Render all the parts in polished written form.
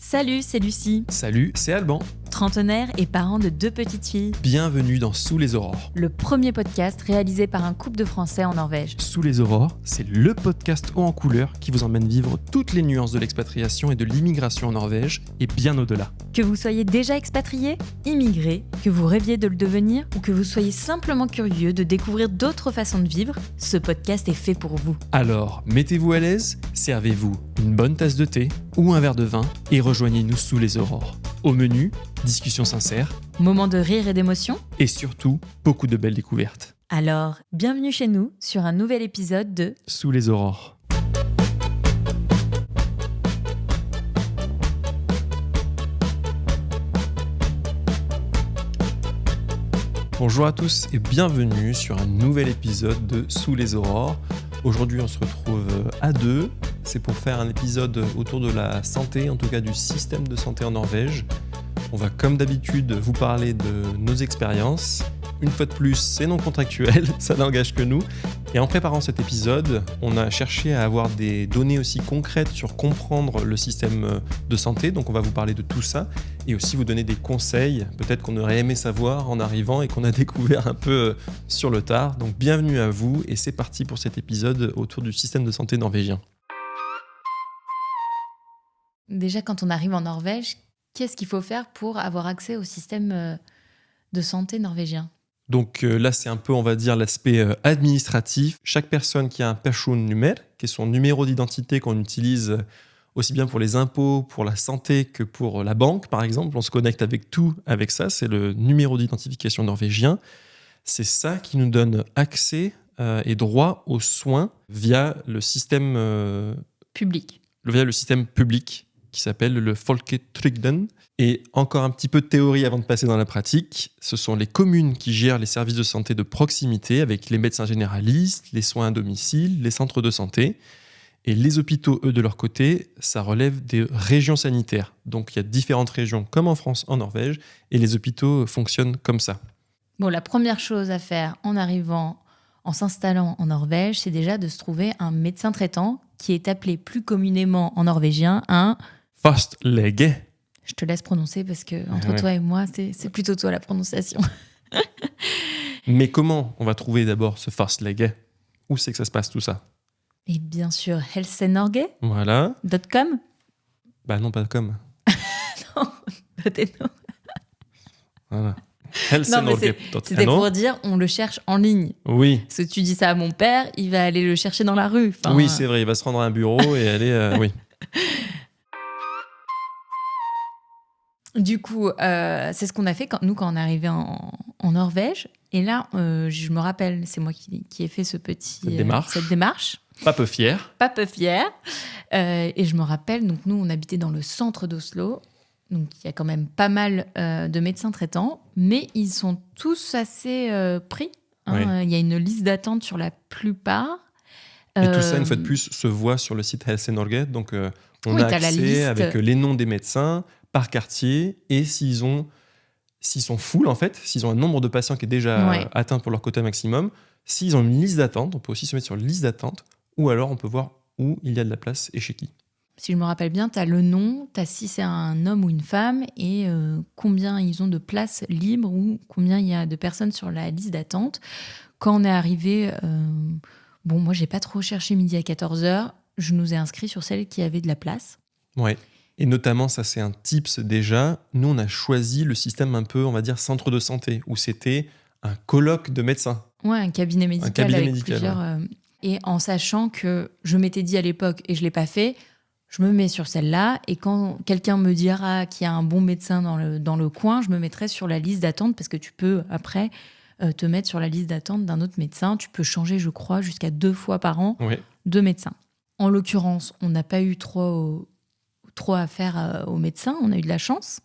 Salut, c'est Lucie, Salut, c'est Alban. trentenaire et parent de 2 petites filles. Bienvenue dans Sous les aurores. Le premier podcast réalisé par un couple de Français en Norvège. Sous les aurores, c'est le podcast haut en couleur qui vous emmène vivre toutes les nuances de l'expatriation et de l'immigration en Norvège et bien au-delà. Que vous soyez déjà expatrié, immigré, que vous rêviez de le devenir ou que vous soyez simplement curieux de découvrir d'autres façons de vivre, ce podcast est fait pour vous. Alors, mettez-vous à l'aise, servez-vous une bonne tasse de thé ou un verre de vin et rejoignez-nous sous les aurores. Au menu, discussion sincère Moment de rire et d'émotion. et surtout, beaucoup de belles découvertes. Alors, bienvenue chez nous sur un nouvel épisode de Sous les aurores. Bonjour à tous et bienvenue sur un nouvel épisode de Sous les aurores. Aujourd'hui, on se retrouve à deux. C'est pour faire un épisode autour de la santé, en tout cas du système de santé en Norvège. On va comme d'habitude vous parler de nos expériences. Une fois de plus, c'est non contractuel, ça n'engage que nous. Et en préparant cet épisode, on a cherché à avoir des données aussi concrètes sur comprendre le système de santé. Donc on va vous parler de tout ça et aussi vous donner des conseils, peut-être qu'on aurait aimé savoir en arrivant et qu'on a découvert un peu sur le tard. Donc bienvenue à vous et c'est parti pour cet épisode autour du système de santé norvégien. Déjà, quand on arrive en Norvège, qu'est-ce qu'il faut faire pour avoir accès au système de santé norvégien ? Donc là, c'est un peu, on va dire, l'aspect administratif. Chaque personne qui a un personnummer, qui est son numéro d'identité qu'on utilise aussi bien pour les impôts, pour la santé que pour la banque, par exemple. On se connecte avec tout avec ça. C'est le numéro d'identification norvégien. C'est ça qui nous donne accès et droit aux soins via le système Public. via le système public qui s'appelle le Folketrygden. Et encore un petit peu de théorie avant de passer dans la pratique. Ce sont les communes qui gèrent les services de santé de proximité avec les médecins généralistes, les soins à domicile, les centres de santé. Et les hôpitaux, eux, de leur côté, ça relève des régions sanitaires. Donc il y a différentes régions, comme en France, en Norvège, et les hôpitaux fonctionnent comme ça. Bon, la première chose à faire en arrivant, en s'installant en Norvège, c'est déjà de se trouver un médecin traitant qui est appelé plus communément en norvégien un... Fastlege. Je te laisse prononcer parce que entre Ouais. toi et moi, c'est plutôt toi la prononciation. Mais comment on va trouver d'abord ce fastlege ? Où c'est que ça se passe tout ça ? Et bien sûr, helsenorge.com. Voilà. Bah non, pas comme. Peut-être non. Voilà. Non, mais c'était pour dire, on le cherche en ligne. Oui. Parce que tu dis ça à mon père, il va aller le chercher dans la rue. Enfin, Oui, c'est vrai, il va se rendre à un bureau et aller... oui. Du coup, c'est ce qu'on a fait quand on est arrivé en Norvège. Et là, je me rappelle, c'est moi qui ai fait cette démarche. Pas peu fier. Pas peu fière. Et je me rappelle, donc nous, on habitait dans le centre d'Oslo. Donc, il y a quand même pas mal de médecins traitants. Mais ils sont tous assez pris. Hein. Il y a une liste d'attente sur la plupart. Et tout ça, une fois de plus, se voit sur le site Helsenorge. Donc, on a t'as la accès liste. avec les noms des médecins par quartier et s'ils sont full, en fait, s'ils ont un nombre de patients qui est déjà atteint pour leur quota maximum, s'ils ont une liste d'attente, on peut aussi se mettre sur la liste d'attente ou alors on peut voir où il y a de la place et chez qui. Si je me rappelle bien, tu as le nom, tu as si c'est un homme ou une femme et combien ils ont de places libres ou combien il y a de personnes sur la liste d'attente. Quand on est arrivé, moi, j'ai pas trop cherché midi à 14h. Je nous ai inscrits sur celle qui avait de la place. Ouais. Et notamment, ça c'est un tips déjà, nous on a choisi le système un peu, on va dire, centre de santé, où c'était un colloque de médecins. Ouais, un cabinet médical avec plusieurs... Et en sachant que je m'étais dit à l'époque, et je l'ai pas fait, je me mets sur celle-là, et quand quelqu'un me dira qu'il y a un bon médecin dans le coin, je me mettrai sur la liste d'attente, parce que tu peux après te mettre sur la liste d'attente d'un autre médecin. Tu peux changer, je crois, jusqu'à 2 fois par an de médecin. En l'occurrence, on n'a pas eu trop affaire aux médecins, on a eu de la chance.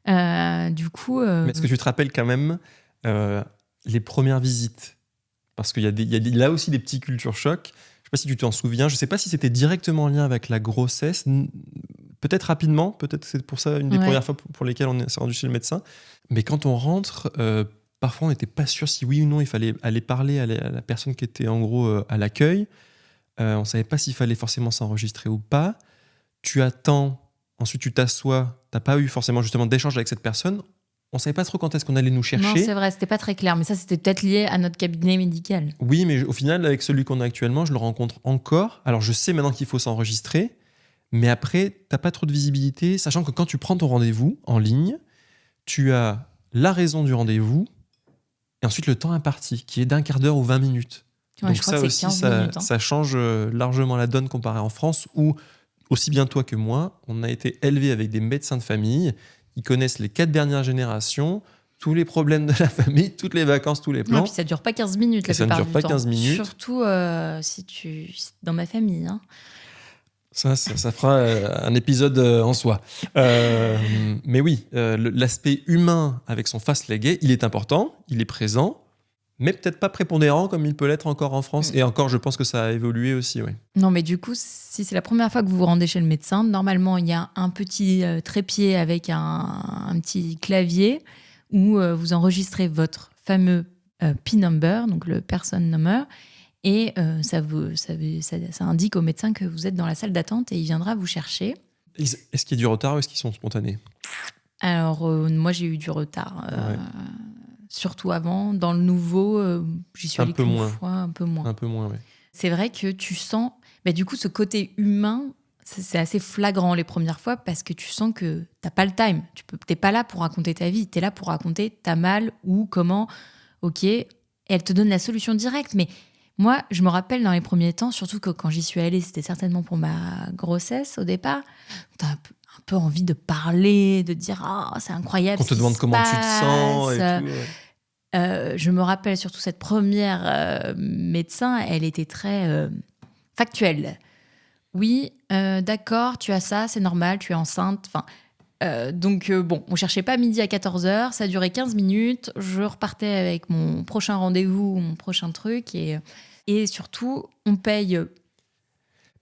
Du coup... Mais est-ce que tu te rappelles quand même les premières visites ? Parce qu'il y a là aussi des petits culture chocs. Je ne sais pas si tu t'en souviens. Je ne sais pas si c'était directement en lien avec la grossesse. Peut-être rapidement. Peut-être c'est pour ça une des premières fois pour lesquelles on s'est rendu chez le médecin. Mais quand on rentre, parfois on n'était pas sûr si oui ou non il fallait aller parler à la personne qui était en gros à l'accueil. On ne savait pas s'il fallait forcément s'enregistrer ou pas. Tu attends ensuite tu t'assois, t'as pas eu forcément justement d'échange avec cette personne, on savait pas trop quand est-ce qu'on allait nous chercher. Non, c'est vrai, c'était pas très clair, mais ça, c'était peut-être lié à notre cabinet médical. Oui, mais au final, avec celui qu'on a actuellement, je le rencontre encore. Alors, je sais maintenant qu'il faut s'enregistrer, mais après, t'as pas trop de visibilité, sachant que quand tu prends ton rendez-vous en ligne, tu as la raison du rendez-vous et ensuite le temps imparti, qui est d'1 quart d'heure ou 20 minutes. Ouais, Donc je crois ça que c'est aussi, 15 minutes. ça change largement la donne comparé en France, où, aussi bien toi que moi, on a été élevés avec des médecins de famille. Ils connaissent les 4 dernières générations, tous les problèmes de la famille, toutes les vacances, tous les plans. Et puis ça dure pas 15 minutes la Et ça ne plupart dure du pas temps. 15 minutes. Surtout dans ma famille. Hein. Ça fera un épisode en soi. Mais oui, l'aspect humain avec son face-leggé, il est important, il est présent, mais peut-être pas prépondérant comme il peut l'être encore en France. Et encore, je pense que ça a évolué aussi, oui. Non, mais du coup, si c'est la première fois que vous vous rendez chez le médecin, normalement, il y a un petit trépied avec un petit clavier où vous enregistrez votre fameux PIN number, donc le person number, et ça indique au médecin que vous êtes dans la salle d'attente et il viendra vous chercher. Est-ce qu'il y a du retard ou est-ce qu'ils sont spontanés ? Alors, moi, j'ai eu du retard. Ouais. Surtout avant. Dans le nouveau, j'y suis allée qu'une fois, un peu moins. Un peu moins, oui. C'est vrai que tu sens... du coup, ce côté humain, c'est assez flagrant les premières fois parce que tu sens que t'as pas le time. T'es pas là pour raconter ta vie. T'es là pour raconter t'as mal ou comment. Ok, et elle te donne la solution directe. Mais moi, je me rappelle dans les premiers temps, surtout que quand j'y suis allée, c'était certainement pour ma grossesse au départ. T'as un peu envie de parler, de dire « Ah, c'est incroyable ». Qu'on te demande comment tu te sens et tout. Ouais. Je me rappelle surtout cette première médecin, elle était très factuelle. Oui, d'accord, tu as ça, c'est normal, tu es enceinte. Donc, on cherchait pas midi à 14h, ça durait 15 minutes. Je repartais avec mon prochain rendez-vous, mon prochain truc. Et surtout, on paye...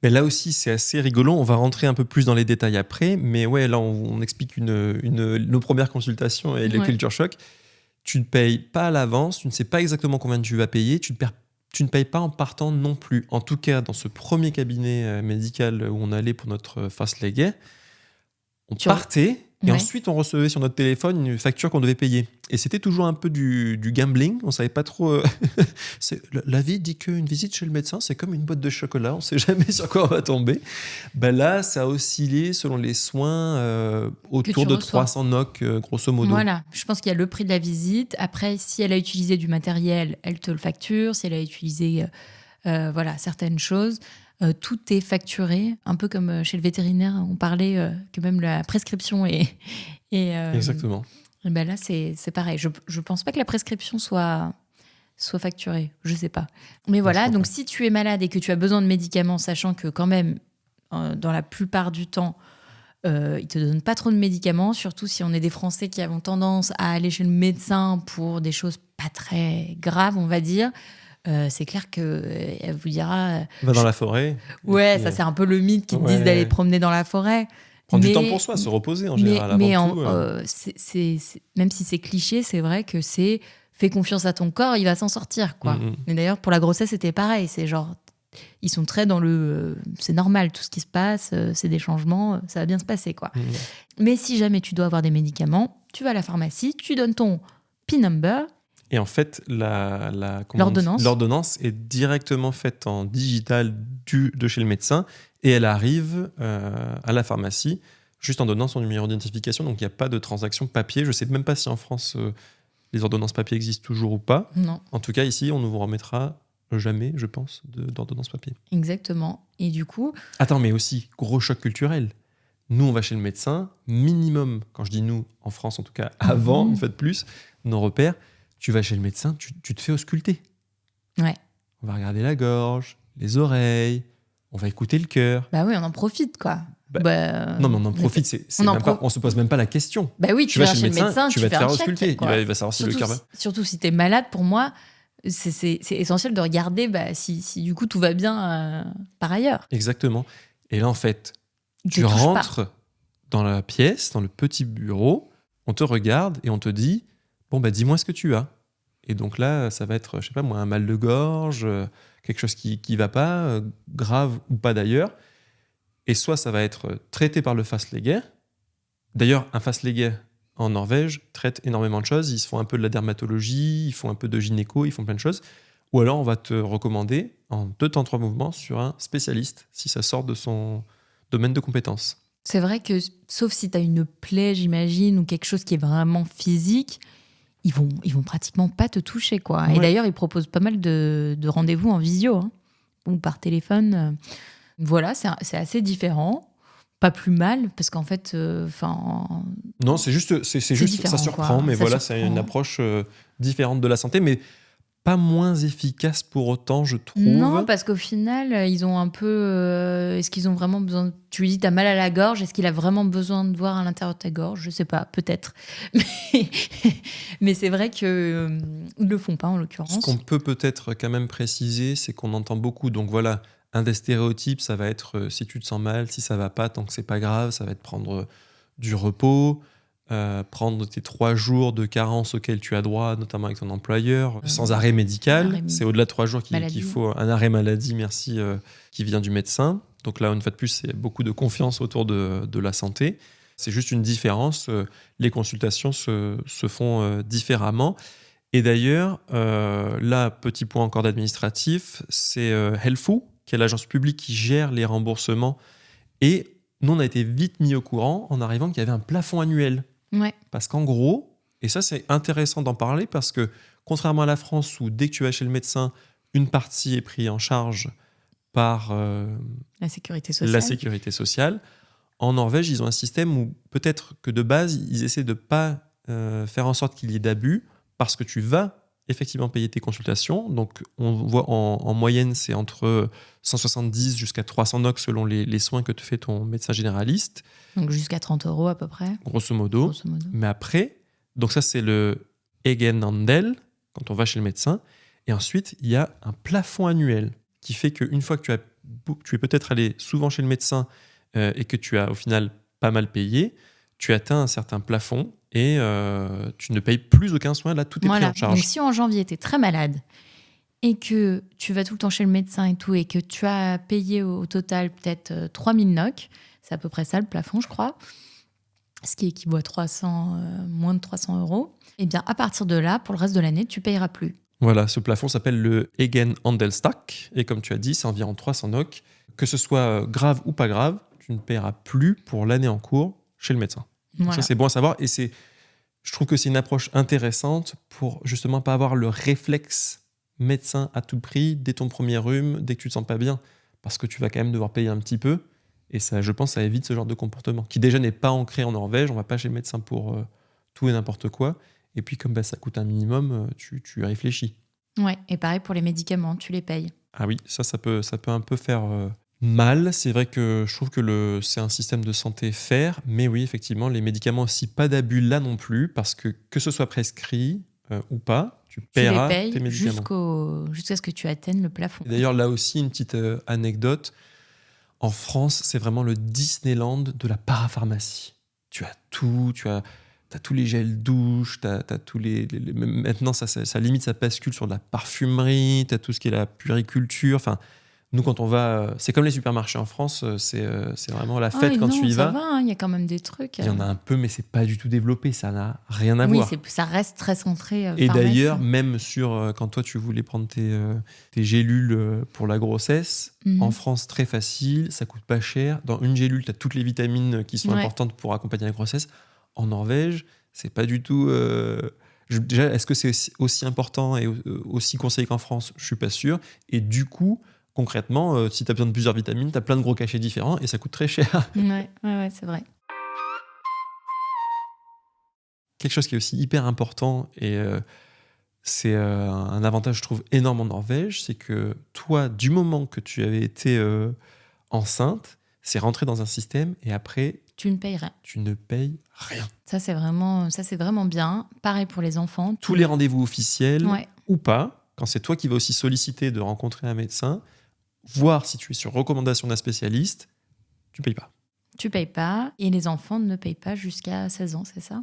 Mais là aussi, c'est assez rigolo. On va rentrer un peu plus dans les détails après. Mais ouais, là, on explique nos premières consultations et le culture choc. Tu ne payes pas à l'avance, tu ne sais pas exactement combien tu vas payer, tu ne payes pas en partant non plus. En tout cas, dans ce premier cabinet médical où on allait pour notre face-leggé, on partait et ensuite on recevait sur notre téléphone une facture qu'on devait payer. Et c'était toujours un peu du gambling, on savait pas trop... La vie dit qu'une visite chez le médecin, c'est comme une boîte de chocolat, on sait jamais sur quoi on va tomber. Là, ça a oscillé selon les soins autour de 300 NOK, grosso modo. Voilà, je pense qu'il y a le prix de la visite. Après, si elle a utilisé du matériel, elle te le facture. Si elle a utilisé certaines choses... tout est facturé, un peu comme chez le vétérinaire, on parlait que même la prescription est... Exactement. Et là, c'est pareil. Je pense pas que la prescription soit facturée, je sais pas. Mais voilà, donc si tu es malade et que tu as besoin de médicaments, sachant que quand même, dans la plupart du temps, ils te donnent pas trop de médicaments, surtout si on est des Français qui avons tendance à aller chez le médecin pour des choses pas très graves, on va dire. C'est clair qu'elle vous dira... Va dans la forêt. Ouais, ça c'est un peu le mythe qui te disent d'aller promener dans la forêt. Prendre du temps pour soi, se reposer en général. Même si c'est cliché, c'est vrai que c'est fais confiance à ton corps, il va s'en sortir, quoi. Et d'ailleurs, pour la grossesse, c'était pareil. C'est genre, ils sont très dans le... c'est normal, tout ce qui se passe, c'est des changements, ça va bien se passer, quoi. Mais si jamais tu dois avoir des médicaments, tu vas à la pharmacie, tu donnes ton PIN number... Et en fait, l'ordonnance est directement faite en digital de chez le médecin et elle arrive à la pharmacie juste en donnant son numéro d'identification. Donc, il n'y a pas de transaction papier. Je ne sais même pas si en France, les ordonnances papier existent toujours ou pas. Non. En tout cas, ici, on ne vous remettra jamais, je pense, d'ordonnance papier. Exactement. Et du coup... Attends, mais aussi, gros choc culturel. Nous, on va chez le médecin, minimum, quand je dis nous, en France en tout cas, avant, une fois de plus, nos repères, tu vas chez le médecin, tu te fais ausculter. Ouais. On va regarder la gorge, les oreilles, on va écouter le cœur. Bah oui, on en profite, quoi. Non, mais on en profite, on se pose même pas la question. Bah oui, tu vas chez le médecin, tu vas te faire ausculter. Il va savoir si le cœur va. Surtout si t'es malade, pour moi, c'est essentiel de regarder si du coup tout va bien par ailleurs. Exactement. Et là, en fait, tu rentres dans la pièce, dans le petit bureau, on te regarde et on te dit dis-moi ce que tu as. Et donc là, ça va être, je sais pas moi, un mal de gorge, quelque chose qui va pas, grave ou pas d'ailleurs. Et soit ça va être traité par le fastlege. D'ailleurs, un fastlege en Norvège traite énormément de choses. Ils font un peu de la dermatologie, ils font un peu de gynéco, ils font plein de choses. Ou alors, on va te recommander en 2 temps 3 mouvements sur un spécialiste, si ça sort de son domaine de compétences. C'est vrai que, sauf si tu as une plaie, j'imagine, ou quelque chose qui est vraiment physique, ils vont pratiquement pas te toucher, quoi. Ouais. Et d'ailleurs, ils proposent pas mal de rendez-vous en visio, hein, ou par téléphone. Voilà, c'est assez différent. Pas plus mal, parce qu'en fait... Non, c'est juste ça surprend, quoi. mais Ça voilà, surprend. c'est une approche différente de la santé, mais pas moins efficace pour autant, je trouve. Non, parce qu'au final, ils ont un peu... est-ce qu'ils ont vraiment besoin... Tu lui dis, t'as mal à la gorge, est-ce qu'il a vraiment besoin de voir à l'intérieur de ta gorge ? Je sais pas, peut-être. Mais c'est vrai qu'ils ne le font pas, en l'occurrence. Ce qu'on peut peut-être quand même préciser, c'est qu'on entend beaucoup, donc voilà, un des stéréotypes, ça va être si tu te sens mal, si ça va pas, tant que c'est pas grave, ça va être prendre du repos, prendre tes 3 jours de carence auxquels tu as droit, notamment avec ton employeur, sans arrêt médical. C'est au-delà de 3 jours qu'il faut un arrêt maladie, merci, qui vient du médecin. Donc là, une fois de plus, c'est beaucoup de confiance autour de la santé. C'est juste une différence. Les consultations se font différemment. Et d'ailleurs, là, petit point encore d'administratif, c'est Helfo, qui est l'agence publique qui gère les remboursements. Et nous, on a été vite mis au courant en arrivant qu'il y avait un plafond annuel. Ouais. Parce qu'en gros, et ça c'est intéressant d'en parler parce que contrairement à la France où dès que tu vas chez le médecin, une partie est prise en charge par la sécurité sociale, en Norvège, ils ont un système où peut-être que de base, ils essaient de ne pas faire en sorte qu'il y ait d'abus parce que tu vas effectivement payer tes consultations. Donc, on voit en moyenne, c'est entre 170 jusqu'à 300 NOK selon les soins que te fait ton médecin généraliste. Donc, jusqu'à 30 € à peu près. Grosso modo. Mais après, donc ça, c'est le Egenandel, quand on va chez le médecin. Et ensuite, il y a un plafond annuel qui fait qu'une fois que tu es peut-être allé souvent chez le médecin et que tu as au final pas mal payé, tu atteins un certain plafond et tu ne payes plus aucun soin, là tout est pris en charge. Donc si en janvier tu es très malade et que tu vas tout le temps chez le médecin et tout et que tu as payé au total peut-être 3000 NOK, c'est à peu près ça le plafond je crois, ce qui équivaut à moins de 300 €, et bien à partir de là, pour le reste de l'année, tu payeras plus. Voilà, ce plafond s'appelle le Egen Andelstak et comme tu as dit, c'est environ 300 NOK. Que ce soit grave ou pas grave, tu ne payeras plus pour l'année en cours chez le médecin. Voilà. Ça, c'est bon à savoir. Et je trouve que c'est une approche intéressante pour justement pas avoir le réflexe médecin à tout prix dès ton premier rhume, dès que tu te sens pas bien. Parce que tu vas quand même devoir payer un petit peu. Et ça, je pense, ça évite ce genre de comportement qui déjà n'est pas ancré en Norvège. On va pas chez le médecin pour tout et n'importe quoi. Et puis, comme ça coûte un minimum, tu réfléchis. Ouais, et pareil pour les médicaments, tu les payes. Ah oui, ça peut un peu faire... mal, c'est vrai que je trouve que c'est un système de santé fair, mais oui, effectivement, les médicaments aussi, pas d'abus là non plus, parce que ce soit prescrit ou pas, tu paieras tes médicaments. Jusqu'à ce que tu atteignes le plafond. Et d'ailleurs, là aussi, une petite anecdote. En France, c'est vraiment le Disneyland de la parapharmacie. Tu as tout, t'as tous les gels douche, t'as tous maintenant, ça limite, ça bascule sur de la parfumerie, t'as tout ce qui est la puériculture, enfin... Nous, quand on va... C'est comme les supermarchés en France, c'est vraiment la fête quand tu y vas. Ça va, il y a quand même des trucs. Il y en a un peu, mais c'est pas du tout développé, ça n'a rien à voir. Oui, ça reste très centré Et d'ailleurs, même quand toi, tu voulais prendre tes gélules pour la grossesse, en France, très facile, ça coûte pas cher. Dans une gélule, tu as toutes les vitamines qui sont importantes pour accompagner la grossesse. En Norvège, c'est pas du tout... Déjà, est-ce que c'est aussi important et aussi conseillé qu'en France ? Je suis pas sûr. Et du coup... Concrètement, si tu as besoin de plusieurs vitamines, tu as plein de gros cachets différents et ça coûte très cher. Ouais, c'est vrai. Quelque chose qui est aussi hyper important et c'est un avantage, je trouve, énorme en Norvège, c'est que toi, du moment que tu avais été enceinte, c'est rentré dans un système et après... Tu ne payes rien. Tu ne payes rien. Ça, c'est vraiment bien. Pareil pour les enfants. Tous les rendez-vous officiels ou pas, quand c'est toi qui vas aussi solliciter de rencontrer un médecin, voir si tu es sur recommandation d'un spécialiste, tu payes pas. Tu payes pas et les enfants ne payent pas jusqu'à 16 ans, c'est ça ?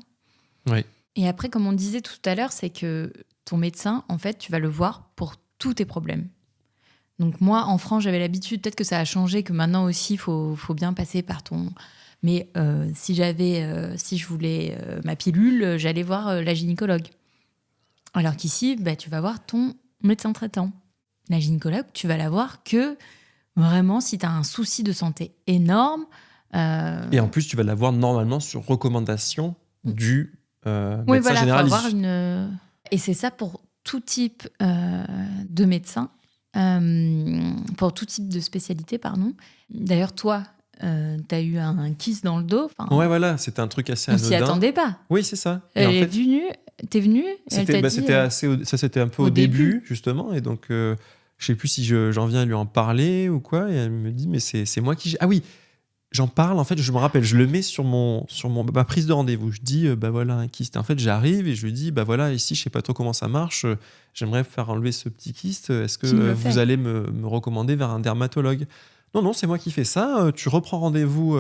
Oui. Et après, comme on disait tout à l'heure, c'est que ton médecin, en fait, tu vas le voir pour tous tes problèmes. Donc moi, en France, j'avais l'habitude, peut-être que ça a changé, que maintenant aussi, il faut bien passer par ton... Mais si je voulais ma pilule, j'allais voir la gynécologue. Alors qu'ici, tu vas voir ton médecin traitant. La gynécologue, tu vas la voir que vraiment si tu as un souci de santé énorme. Et en plus, tu vas la voir normalement sur recommandation du médecin généraliste. Faut avoir Et c'est ça pour tout type de médecin, pour tout type de spécialité, pardon. D'ailleurs, toi, t'as eu un kyste dans le dos. Ouais, voilà, c'était un truc assez anodin. On s'y attendait pas. Oui, c'est ça. T'es venue. C'était un peu au début, justement. Et donc, je sais plus si j'en viens à lui en parler ou quoi. Et elle me dit, mais c'est moi qui... Ah oui, j'en parle, en fait, je me rappelle, je le mets sur ma prise de rendez-vous. Je dis, voilà, un kyste. En fait, j'arrive et je lui dis, voilà, ici, je sais pas trop comment ça marche. J'aimerais faire enlever ce petit kyste. Est-ce que vous allez me recommander vers un dermatologue ? Non, c'est moi qui fais ça. Tu reprends rendez-vous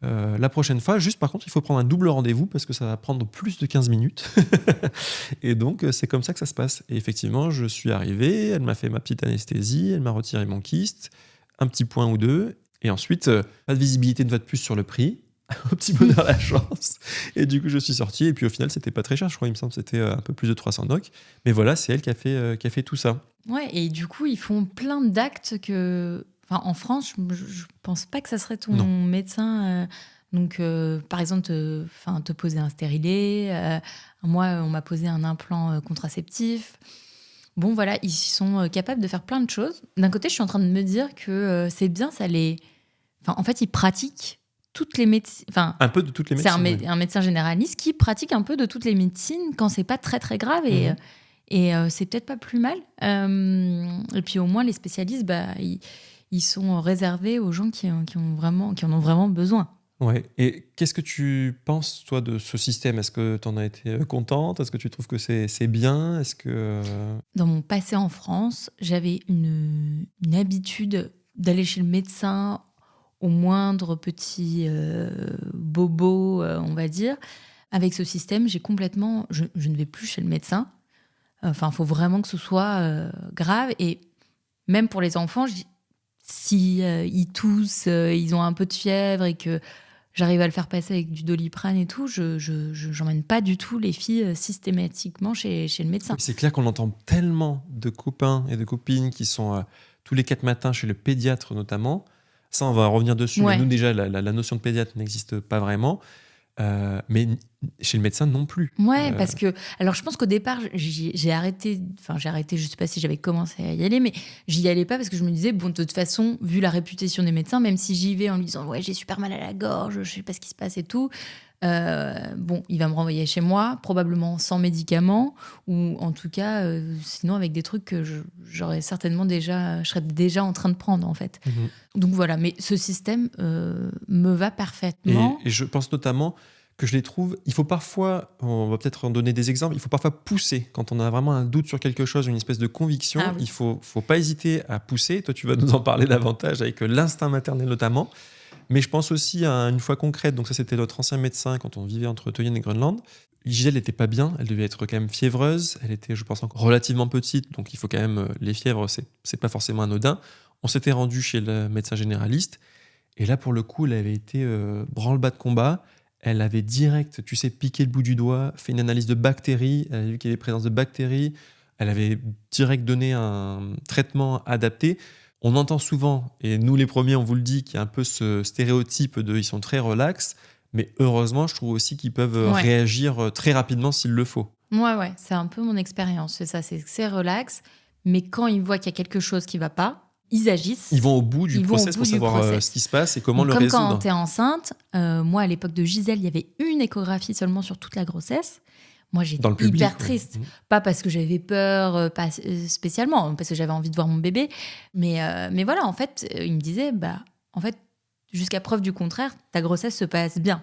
la prochaine fois. Juste, par contre, il faut prendre un double rendez-vous parce que ça va prendre plus de 15 minutes. Et donc, c'est comme ça que ça se passe. Et effectivement, je suis arrivé, elle m'a fait ma petite anesthésie, elle m'a retiré mon kyste, un petit point ou deux. Et ensuite, pas de visibilité de votre puce sur le prix. Au petit bonheur la chance. Et du coup, je suis sorti. Et puis au final, c'était pas très cher. Je crois, il me semble que c'était un peu plus de 300 doc. Mais voilà, c'est elle qui a fait tout ça. Ouais, et du coup, ils font plein d'actes que... Enfin, en France, je pense pas que ça serait ton médecin. Donc, par exemple, te poser un stérilet. Moi, on m'a posé un implant contraceptif. Bon, voilà, ils sont capables de faire plein de choses. D'un côté, je suis en train de me dire que c'est bien, ça les... Enfin, en fait, ils pratiquent toutes les médecines. Enfin, un peu de toutes les médecines. C'est un médecin généraliste qui pratique un peu de toutes les médecines quand c'est pas très, très grave. Et c'est peut-être pas plus mal. Et puis, au moins, les spécialistes, ils sont réservés aux gens qui en ont vraiment besoin. Ouais. Et qu'est-ce que tu penses, toi, de ce système ? Est-ce que tu en as été contente ? Est-ce que tu trouves que c'est bien ? Est-ce que... Dans mon passé en France, j'avais une habitude d'aller chez le médecin au moindre petit bobo, on va dire. Avec ce système, j'ai complètement... Je ne vais plus chez le médecin. Enfin, il faut vraiment que ce soit grave. Et même pour les enfants, si ils toussent, ils ont un peu de fièvre et que j'arrive à le faire passer avec du Doliprane et tout, je n'emmène pas du tout les filles systématiquement chez le médecin. C'est clair qu'on entend tellement de copains et de copines qui sont tous les 4 matins chez le pédiatre notamment. Ça, on va revenir dessus. Ouais. Mais nous, déjà, la notion de pédiatre n'existe pas vraiment. Mais chez le médecin non plus. Ouais, parce que... Alors, je pense qu'au départ, j'ai arrêté... Enfin, j'ai arrêté, je sais pas si j'avais commencé à y aller, mais j'y allais pas parce que je me disais, bon, de toute façon, vu la réputation des médecins, même si j'y vais en lui disant, ouais, j'ai super mal à la gorge, je sais pas ce qui se passe et tout, bon, il va me renvoyer chez moi, probablement sans médicaments, ou en tout cas, sinon avec des trucs que j'aurais certainement je serais déjà en train de prendre, en fait. Donc voilà, mais ce système me va parfaitement. Et je pense notamment que je les trouve... Il faut parfois, on va peut-être en donner des exemples, il faut parfois pousser. Quand on a vraiment un doute sur quelque chose, une espèce de conviction, il faut pas hésiter à pousser. Toi, tu vas nous en parler davantage avec l'instinct maternel notamment. Mais je pense aussi à une fois concrète. Donc ça, c'était notre ancien médecin quand on vivait entre Tøyen et Groenland. Gisèle n'était pas bien, elle devait être quand même fiévreuse. Elle était, je pense, encore relativement petite. Donc il faut quand même... Les fièvres, c'est pas forcément anodin. On s'était rendu chez le médecin généraliste. Et là, pour le coup, elle avait été branle-bas de combat. Elle avait direct, piqué le bout du doigt, fait une analyse de bactéries. Elle avait vu qu'il y avait présence de bactéries. Elle avait direct donné un traitement adapté. On entend souvent, et nous les premiers, on vous le dit, qu'il y a un peu ce stéréotype de ils sont très relax. Mais heureusement, je trouve aussi qu'ils peuvent réagir très rapidement s'il le faut. Ouais, c'est un peu mon expérience. C'est ça, c'est relax. Mais quand ils voient qu'il y a quelque chose qui ne va pas, ils agissent. Ils vont au bout du process pour savoir ce qui se passe et comment le résoudre. Comme quand tu es enceinte, moi, à l'époque de Gisèle, il y avait une échographie seulement sur toute la grossesse. Moi, j'étais hyper triste. Ouais. Pas parce que j'avais peur, pas spécialement, parce que j'avais envie de voir mon bébé. Mais voilà, en fait, il me disait, en fait, jusqu'à preuve du contraire, ta grossesse se passe bien.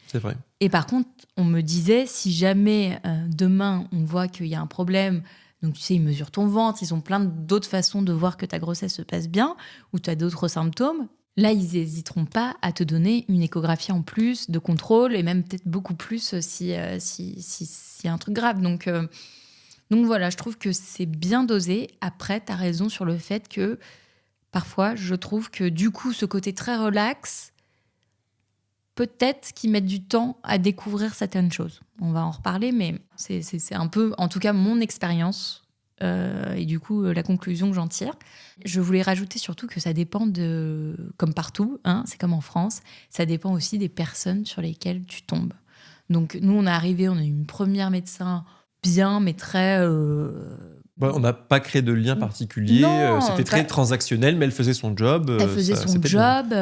C'est vrai. Et par contre, on me disait, si jamais demain, on voit qu'il y a un problème... Donc, tu sais, ils mesurent ton ventre, ils ont plein d'autres façons de voir que ta grossesse se passe bien ou tu as d'autres symptômes. Là, ils n'hésiteront pas à te donner une échographie en plus de contrôle et même peut-être beaucoup plus si y a un truc grave. Donc Donc voilà, je trouve que c'est bien dosé. Après, tu as raison sur le fait que parfois, je trouve que du coup, ce côté très relax, peut-être qu'ils mettent du temps à découvrir certaines choses. On va en reparler, mais c'est un peu, en tout cas, mon expérience et du coup, la conclusion que j'en tire. Je voulais rajouter surtout que ça dépend comme partout, hein, c'est comme en France, ça dépend aussi des personnes sur lesquelles tu tombes. Donc nous, on est arrivés, on a eu une première médecin bien, mais très... On n'a pas créé de lien particulier. C'était très transactionnel, mais elle faisait son job. Elle faisait son job.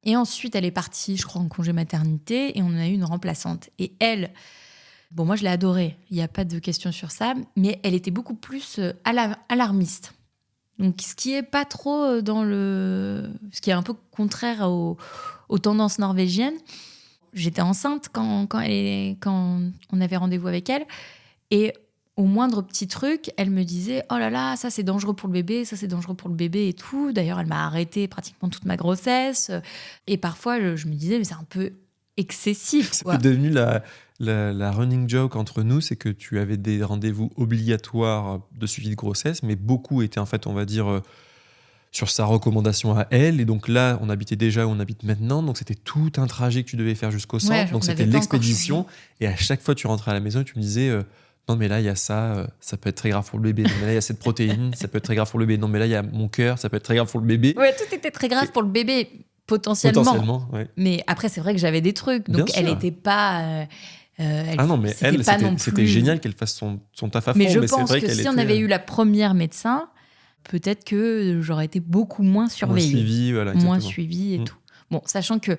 Et ensuite, elle est partie, je crois, en congé maternité. Et on a eu une remplaçante. Et elle, bon, moi, je l'ai adorée. Il n'y a pas de question sur ça. Mais elle était beaucoup plus alarmiste. Donc, ce qui est pas trop ce qui est un peu contraire aux tendances norvégiennes. J'étais enceinte quand on avait rendez-vous avec elle. Et au moindre petit truc, elle me disait « Oh là là, ça c'est dangereux pour le bébé, ça c'est dangereux pour le bébé et tout ». D'ailleurs, elle m'a arrêté pratiquement toute ma grossesse. Et parfois, je me disais « Mais c'est un peu excessif. » C'était devenu la running joke entre nous, c'est que tu avais des rendez-vous obligatoires de suivi de grossesse, mais beaucoup étaient en fait, on va dire, sur sa recommandation à elle. Et donc là, on habitait déjà où on habite maintenant. Donc c'était tout un trajet que tu devais faire jusqu'au centre. Donc c'était l'expédition. Et à chaque fois, tu rentrais à la maison et tu me disais... non mais là il y a ça peut être très grave pour le bébé. Non mais là il y a cette protéine, ça peut être très grave pour le bébé. Non mais là il y a mon cœur, ça peut être très grave pour le bébé. Ouais, tout était très grave pour le bébé potentiellement. Ouais. Mais après c'est vrai que j'avais des trucs, donc elle n'était pas. Non mais elle c'était génial qu'elle fasse son taf à fond. Mais je pense que si on avait eu la première médecin, peut-être que j'aurais été beaucoup moins surveillée, moins suivie et tout. Bon, sachant que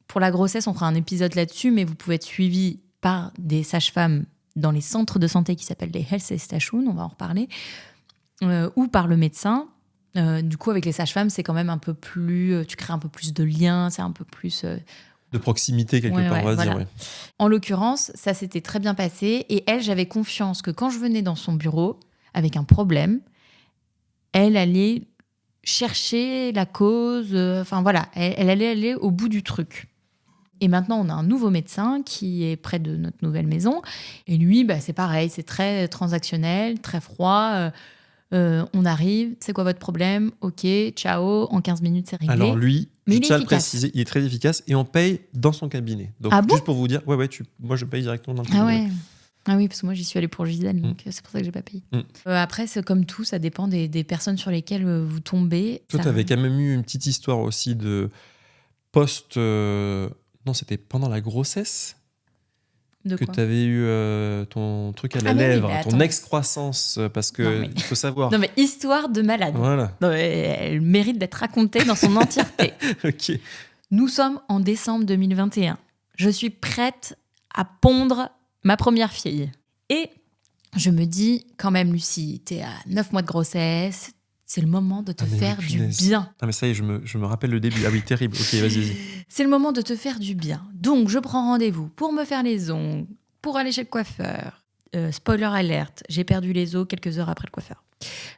pour la grossesse on fera un épisode là-dessus, mais vous pouvez être suivi par des sages-femmes dans les centres de santé qui s'appellent les helsestasjon, on va en reparler, ou par le médecin. Du coup, avec les sages-femmes, c'est quand même un peu plus... tu crées un peu plus de liens, c'est un peu plus... de proximité, quelque part, on va dire. Ouais. En l'occurrence, ça s'était très bien passé. Et elle, j'avais confiance que quand je venais dans son bureau, avec un problème, elle allait chercher la cause. Elle allait aller au bout du truc. Et maintenant, on a un nouveau médecin qui est près de notre nouvelle maison. Et lui, c'est pareil, c'est très transactionnel, très froid. On arrive, c'est quoi votre problème ? Ok, ciao, en 15 minutes, c'est réglé. Alors lui, je tiens à le préciser, il est très efficace et on paye dans son cabinet. Donc juste pour vous dire, moi je paye directement dans le cabinet. Ah oui, parce que moi j'y suis allée pour Gisèle, donc c'est pour ça que j'ai pas payé. Après, c'est comme tout, ça dépend des personnes sur lesquelles vous tombez. Toi, tu avais quand même eu une petite histoire aussi de post... Non, c'était pendant la grossesse que tu avais eu ton truc à la lèvre, ton excroissance, parce que il faut savoir. Non, mais histoire de malade. Voilà. Non, elle mérite d'être racontée dans son entièreté. Ok. Nous sommes en décembre 2021. Je suis prête à pondre ma première fille. Et je me dis, quand même, Lucie, t'es à 9 mois de grossesse. C'est le moment de te faire du bien. Ah mais ça y est, je me rappelle le début. Ah oui, terrible. Ok, vas-y. C'est le moment de te faire du bien. Donc, je prends rendez-vous pour me faire les ongles, pour aller chez le coiffeur. Spoiler alerte, j'ai perdu les os quelques heures après le coiffeur.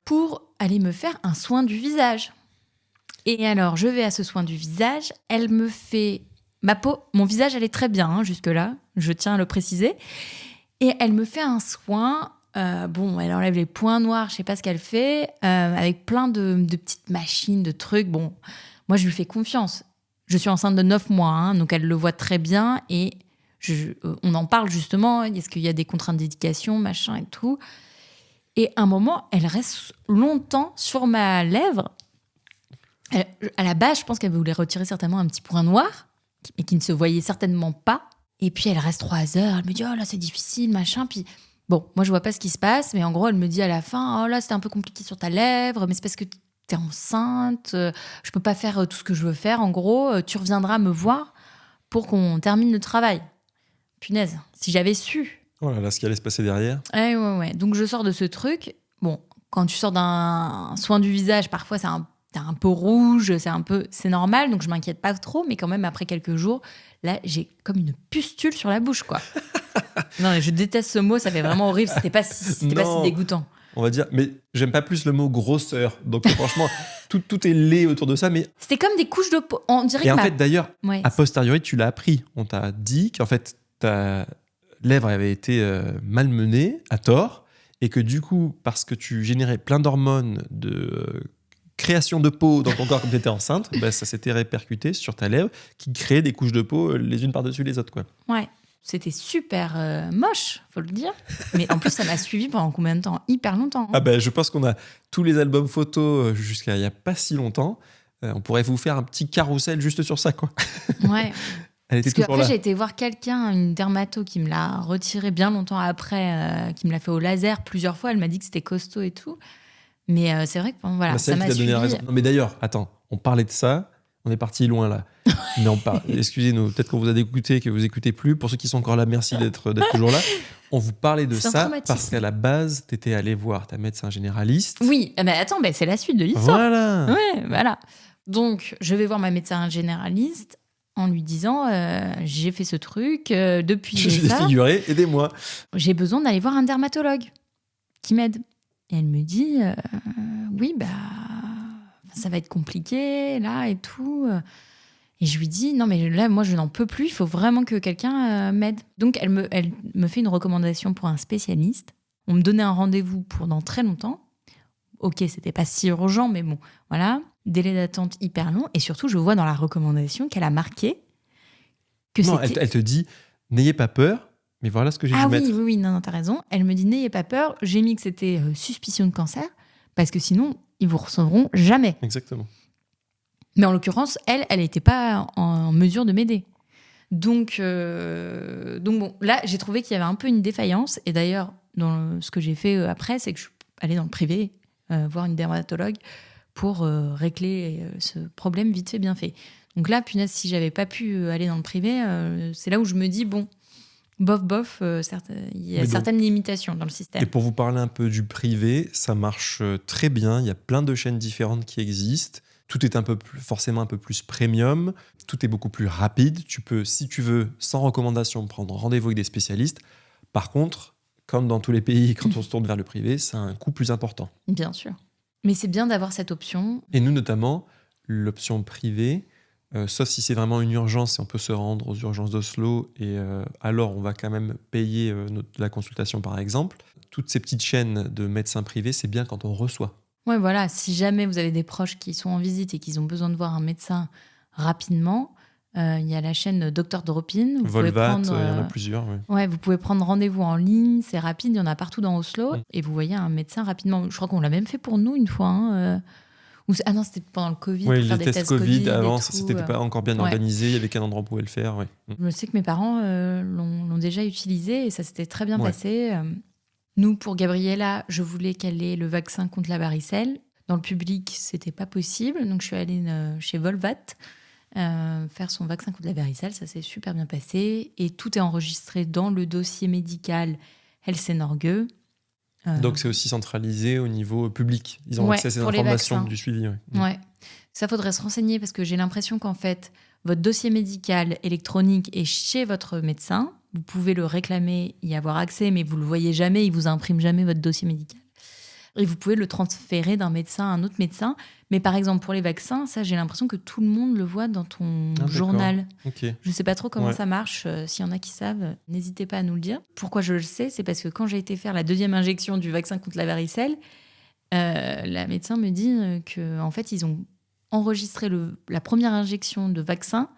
Pour aller me faire un soin du visage. Et alors, je vais à ce soin du visage. Elle me fait... Ma peau, mon visage, elle est très bien jusque-là. Je tiens à le préciser. Et elle me fait un soin... elle enlève les points noirs, je sais pas ce qu'elle fait, avec plein de petites machines, de trucs. Bon, moi, je lui fais confiance. Je suis enceinte de 9 mois, donc elle le voit très bien. Et on en parle justement. Est-ce qu'il y a des contraintes d'éducation, machin et tout. Et à un moment, elle reste longtemps sur ma lèvre. À la base, je pense qu'elle voulait retirer certainement un petit point noir, mais qui ne se voyait certainement pas. Et puis, elle reste 3 heures. Elle me dit « Oh là, c'est difficile, machin. » Puis... Bon, moi, je vois pas ce qui se passe, mais en gros, elle me dit à la fin « Oh là, c'était un peu compliqué sur ta lèvre, mais c'est parce que t'es enceinte, je peux pas faire tout ce que je veux faire. En gros, tu reviendras me voir pour qu'on termine le travail. » Punaise, si j'avais su. Oh là là, ce qui allait se passer derrière. Ouais. Donc, je sors de ce truc. Bon, quand tu sors d'un soin du visage, parfois, t'es un peu rouge, c'est normal, donc je m'inquiète pas trop, mais quand même, après quelques jours, là, j'ai comme une pustule sur la bouche, quoi. Non, je déteste ce mot, ça fait vraiment horrible. C'était pas si dégoûtant. On va dire, mais j'aime pas plus le mot grosseur. Donc franchement, tout est laid autour de ça. Mais c'était comme des couches de peau. On dirait et en fait, d'ailleurs, a posteriori, tu l'as appris. On t'a dit qu'en fait, ta lèvre avait été malmenée à tort et que du coup, parce que tu générais plein d'hormones de création de peau dans ton corps comme tu étais enceinte, bah, ça s'était répercuté sur ta lèvre qui créait des couches de peau les unes par-dessus les autres, quoi. Ouais, c'était super moche, faut le dire. Mais en plus, ça m'a suivi pendant combien de temps? Hyper longtemps. Ah ben, je pense qu'on a tous les albums photos jusqu'à il n'y a pas si longtemps. On pourrait vous faire un petit carrousel juste sur ça, quoi. Ouais. Elle était Parce toujours qu'après, là. j'ai été voir quelqu'un, une dermato, qui me l'a retiré bien longtemps après, qui me l'a fait au laser plusieurs fois. Elle m'a dit que c'était costaud et tout. Mais c'est vrai que voilà, Bah, c'est ça elle qui m'a t'a suivi. donné la raison. Non, mais d'ailleurs, attends, on parlait de ça. On est parti loin là. Mais excusez-nous, peut-être qu'on vous a écouté, que vous écoutez plus. Pour ceux qui sont encore là, merci d'être toujours là. On vous parlait de C'est un ça traumatisme. parce qu'à la base, tu étais allé voir ta médecin généraliste. Oui, mais attends, c'est la suite de l'histoire. Voilà. Ouais, voilà. Donc, je vais voir ma médecin généraliste en lui disant j'ai fait ce truc depuis Je suis ça. défiguré, aidez-moi. J'ai besoin d'aller voir un dermatologue qui m'aide. Et elle me dit oui, ça va être compliqué là et tout. Et je lui dis non, mais là, moi, je n'en peux plus. Il faut vraiment que quelqu'un m'aide. Donc, elle me fait une recommandation pour un spécialiste. On me donnait un rendez-vous pour dans très longtemps. Ok, c'était pas si urgent, mais bon, voilà. Délai d'attente hyper long. Et surtout, je vois dans la recommandation qu'elle a marqué que Non, c'était... elle te dit n'ayez pas peur, mais voilà ce que j'ai dû mettre. Oui, non, t'as raison. Elle me dit n'ayez pas peur. J'ai mis que c'était suspicion de cancer parce que sinon, ils vous recevront jamais. Exactement. Mais en l'occurrence, elle n'était pas en mesure de m'aider. Donc bon, là, j'ai trouvé qu'il y avait un peu une défaillance. Et d'ailleurs, ce que j'ai fait après, c'est que je suis allée dans le privé voir une dermatologue pour régler ce problème vite fait, bien fait. Donc là, punaise, si j'avais pas pu aller dans le privé, c'est là où je me dis, bon, bof, il y a certaines limitations dans le système. Et pour vous parler un peu du privé, ça marche très bien. Il y a plein de chaînes différentes qui existent. Tout est forcément un peu plus premium. Tout est beaucoup plus rapide. Tu peux, si tu veux, sans recommandation, prendre rendez-vous avec des spécialistes. Par contre, comme dans tous les pays, quand on se tourne vers le privé, ça a un coût plus important. Bien sûr. Mais c'est bien d'avoir cette option. Et nous, notamment, l'option privée, sauf si c'est vraiment une urgence et on peut se rendre aux urgences d'Oslo, et alors on va quand même payer la consultation, par exemple. Toutes ces petites chaînes de médecins privés, c'est bien quand on reçoit. Ouais, voilà. Si jamais vous avez des proches qui sont en visite et qui ont besoin de voir un médecin rapidement, il y a la chaîne Dr Drop-in. Volvat, il y en a plusieurs. Oui. Ouais, vous pouvez prendre rendez-vous en ligne, c'est rapide, il y en a partout dans Oslo, et vous voyez un médecin rapidement. Je crois qu'on l'a même fait pour nous une fois. Ah non, c'était pendant le Covid. Oui, pour faire les des tests Covid, avant, c'était tout, pas encore bien organisé, il y avait qu'un endroit où on pouvait le faire. Ouais. Je sais que mes parents l'ont déjà utilisé et ça s'était très bien passé. Nous, pour Gabriella, je voulais qu'elle ait le vaccin contre la varicelle. Dans le public, c'était pas possible, donc je suis allée chez Volvat faire son vaccin contre la varicelle. Ça s'est super bien passé et tout est enregistré dans le dossier médical Helsenorge. Donc c'est aussi centralisé au niveau public. Ils ont accès à ces informations du suivi. Ouais. Ça, faudrait se renseigner parce que j'ai l'impression qu'en fait, votre dossier médical électronique est chez votre médecin. Vous pouvez le réclamer, y avoir accès, mais vous le voyez jamais, il vous imprime jamais votre dossier médical. Et vous pouvez le transférer d'un médecin à un autre médecin. Mais par exemple, pour les vaccins, ça, j'ai l'impression que tout le monde le voit dans ton journal. Okay. Je ne sais pas trop comment ça marche. S'il y en a qui savent, n'hésitez pas à nous le dire. Pourquoi je le sais? C'est parce que quand j'ai été faire la 2e injection du vaccin contre la varicelle, la médecin me dit qu'en fait, ils ont enregistré la première injection de vaccin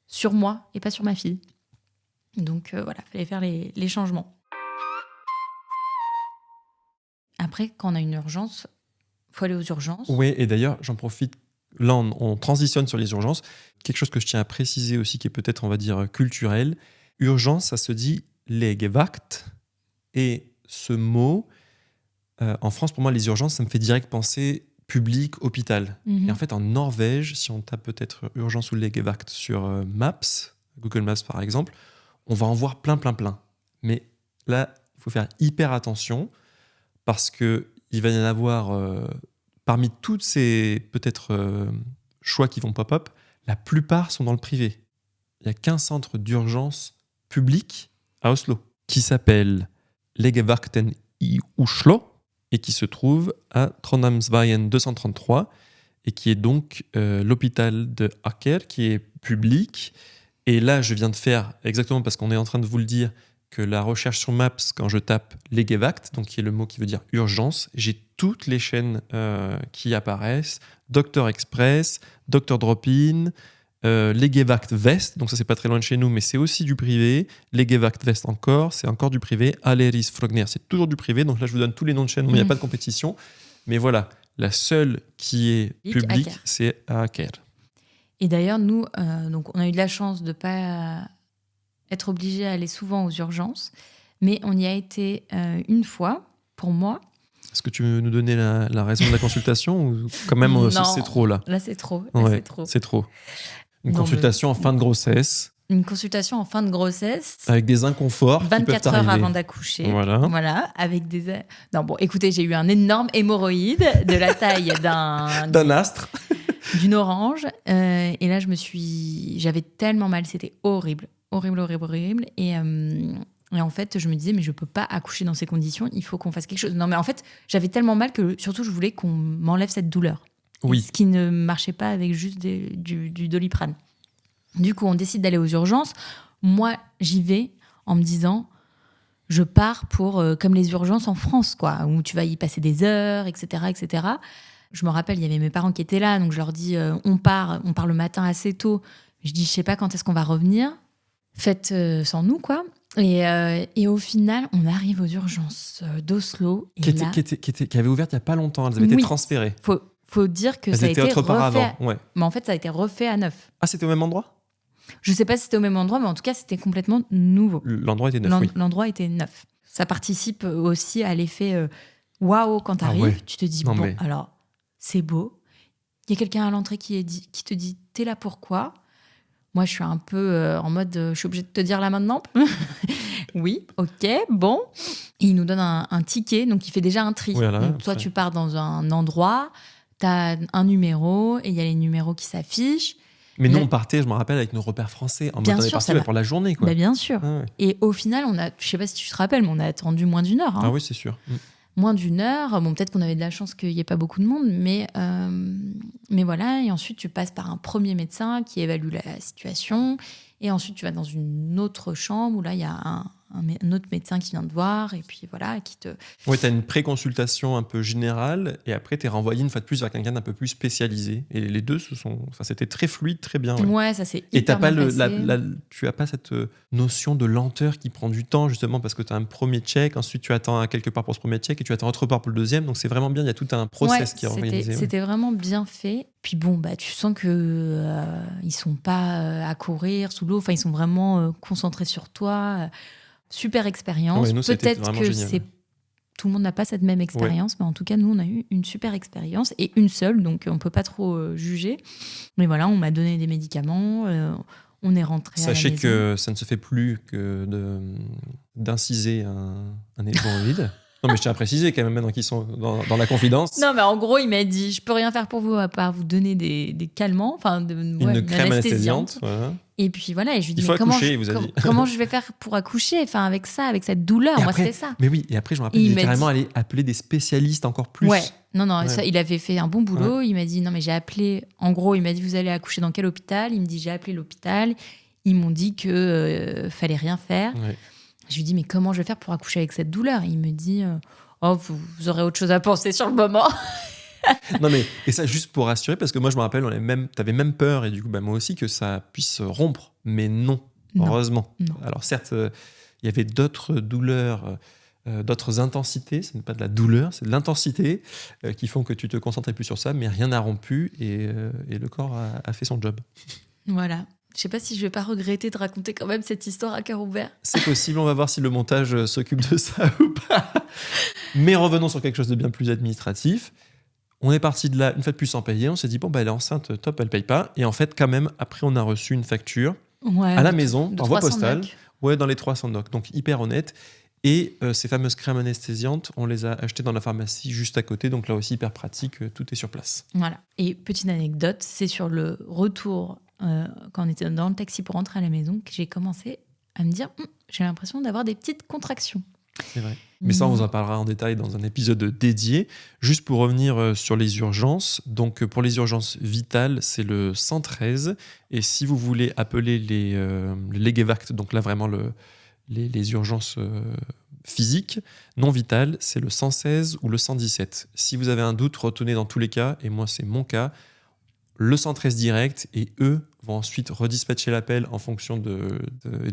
sur moi et pas sur ma fille. Donc voilà, il fallait faire les changements. Après, quand on a une urgence, il faut aller aux urgences. Oui, et d'ailleurs, j'en profite. Là, on transitionne sur les urgences. Quelque chose que je tiens à préciser aussi, qui est peut-être, on va dire, culturel. Urgence, ça se dit legevakt. Et ce mot, en France, pour moi, les urgences, ça me fait direct penser public, hôpital. Et en fait, en Norvège, si on tape peut-être urgence ou legevakt sur Maps, Google Maps par exemple, on va en voir plein. Mais là, il faut faire hyper attention parce qu'il va y en avoir, parmi toutes ces peut-être choix qui vont pop-up, la plupart sont dans le privé. Il n'y a qu'un centre d'urgence public à Oslo qui s'appelle Legevakten i Oslo et qui se trouve à Trondheimsveien 233 et qui est donc l'hôpital de Aker qui est public. Et là, je viens de faire, exactement parce qu'on est en train de vous le dire, que la recherche sur Maps, quand je tape Legevact, donc qui est le mot qui veut dire urgence, j'ai toutes les chaînes qui apparaissent. Docteur Express, Docteur Drop-in, Legevact West, donc ça c'est pas très loin de chez nous, mais c'est aussi du privé. Legevact West encore, c'est encore du privé. Aleris Frogner, c'est toujours du privé. Donc là je vous donne tous les noms de chaînes où il n'y a pas de compétition. Mais voilà, la seule qui est publique, c'est Aker. Et d'ailleurs, nous, donc on a eu de la chance de ne pas être obligés à aller souvent aux urgences, mais on y a été une fois, pour moi. Est-ce que tu veux nous donner la raison de la consultation ou quand même c'est trop là? Là, c'est trop. C'est trop. Une consultation en fin de grossesse. Une consultation en fin de grossesse. Avec des inconforts 24 heures avant d'accoucher. Voilà. Avec des... Non, bon, écoutez, j'ai eu un énorme hémorroïde de la taille d'un astre. D'une orange. Et là, j'avais tellement mal. C'était horrible. Horrible. Et en fait, je me disais, mais je peux pas accoucher dans ces conditions. Il faut qu'on fasse quelque chose. Non, mais en fait, j'avais tellement mal que surtout, je voulais qu'on m'enlève cette douleur. Oui. Ce qui ne marchait pas avec juste du Doliprane. Du coup, on décide d'aller aux urgences. Moi, j'y vais en me disant, je pars pour comme les urgences en France, quoi, où tu vas y passer des heures, etc., etc. Je me rappelle, il y avait mes parents qui étaient là, donc je leur dis, on part le matin assez tôt. Je dis, je sais pas quand est-ce qu'on va revenir. Faites sans nous, quoi. Et au final, on arrive aux urgences d'Oslo. Qui avait ouvert il y a pas longtemps. Elles avaient été transférées. Faut dire que ça a été refait. Ouais. Mais en fait, ça a été refait à neuf. Ah, c'était au même endroit ? Je sais pas si c'était au même endroit, mais en tout cas, c'était complètement nouveau. L'endroit était neuf, oui. L'endroit était neuf. Ça participe aussi à l'effet waouh quand t'arrives. Ouais. Tu te dis, alors, c'est beau. Il y a quelqu'un à l'entrée qui te dit, t'es là pourquoi ? Moi, je suis un peu en mode, je suis obligée de te dire là maintenant. Oui, ok, bon. Et il nous donne un ticket, donc il fait déjà un tri. Voilà, donc, toi, tu pars dans un endroit, tu as un numéro, et il y a les numéros qui s'affichent. Mais nous, on partait, je me rappelle, avec nos repères français. En mode, on est parti pour la journée, quoi. Bah, bien sûr. Ah, ouais. Et au final, je sais pas si tu te rappelles, mais on a attendu moins d'1 heure. Hein. Ah oui, c'est sûr. Moins d'1 heure. Bon, peut-être qu'on avait de la chance qu'il n'y ait pas beaucoup de monde, mais voilà. Et ensuite, tu passes par un premier médecin qui évalue la situation. Et ensuite, tu vas dans une autre chambre où là, il y a un autre médecin qui vient te voir et puis voilà, qui te... Oui, tu as une pré-consultation un peu générale et après, tu es renvoyé une fois de plus vers quelqu'un d'un peu plus spécialisé. Et les deux, c'était très fluide, très bien. Ouais, ça c'est hyper bien passé. Tu n'as pas cette notion de lenteur qui prend du temps, justement, parce que tu as un premier check, ensuite tu attends à quelque part pour ce premier check et tu attends autre part pour le deuxième. Donc, c'est vraiment bien, il y a tout un process qui est organisé. C'était vraiment bien fait. Puis bon, tu sens que ils sont pas à courir sous l'eau. Enfin, ils sont vraiment concentrés sur toi. Super expérience. Peut-être que tout le monde n'a pas cette même expérience, mais en tout cas, nous, on a eu une super expérience et une seule, donc on peut pas trop juger. Mais voilà, on m'a donné des médicaments, on est rentré à la maison. Sachez que ça ne se fait plus que d'inciser un hémorroïde. Non, mais je tiens à préciser quand même maintenant qu'ils sont dans la confidence. Non, mais en gros, il m'a dit, je peux rien faire pour vous à part vous donner des calmants, une crème anesthésiante. Voilà. Et puis voilà, et je lui dis, mais comment je vais faire pour accoucher, avec ça, avec cette douleur. Moi, c'était ça. Mais oui, et après, je me rappelle, il est carrément allé appeler des spécialistes encore plus. Ouais, non, ça, il avait fait un bon boulot. Ouais. Il m'a dit, non, mais j'ai appelé, en gros, il m'a dit, vous allez accoucher dans quel hôpital ? Il me dit, j'ai appelé l'hôpital. Ils m'ont dit que fallait rien faire. Ouais. Je lui dis, mais comment je vais faire pour accoucher avec cette douleur ? Et il me dit, vous aurez autre chose à penser sur le moment. Non, mais et ça, juste pour rassurer, parce que moi, je me rappelle, t'avais même peur, et du coup, moi aussi, que ça puisse rompre. Mais non. Heureusement. Non. Alors, certes, il y avait d'autres douleurs, d'autres intensités. Ce n'est pas de la douleur, c'est de l'intensité qui font que tu te concentrais plus sur ça, mais rien n'a rompu, et le corps a fait son job. Voilà. Je sais pas si je vais pas regretter de raconter quand même cette histoire à cœur ouvert. C'est possible, on va voir si le montage s'occupe de ça ou pas. Mais revenons sur quelque chose de bien plus administratif. On est parti de là, une fois de plus sans payer. On s'est dit, elle est enceinte, top, elle paye pas. Et en fait, quand même, après, on a reçu une facture à la maison, en voie postale. Ouais, dans les 300 NOK. Donc, hyper honnête. Et ces fameuses crèmes anesthésiantes, on les a achetées dans la pharmacie juste à côté. Donc là aussi, hyper pratique, tout est sur place. Voilà. Et petite anecdote, c'est sur le retour, quand on était dans le taxi pour rentrer à la maison, que j'ai commencé à me dire, j'ai l'impression d'avoir des petites contractions. C'est vrai. Mais ça, on vous en parlera en détail dans un épisode dédié. Juste pour revenir sur les urgences. Donc, pour les urgences vitales, c'est le 113. Et si vous voulez appeler les Legevact, donc là, vraiment les urgences physiques. Non vitales, c'est le 116 ou le 117. Si vous avez un doute, retenez dans tous les cas, et moi c'est mon cas, le 113 direct, et eux vont ensuite redispatcher l'appel en fonction de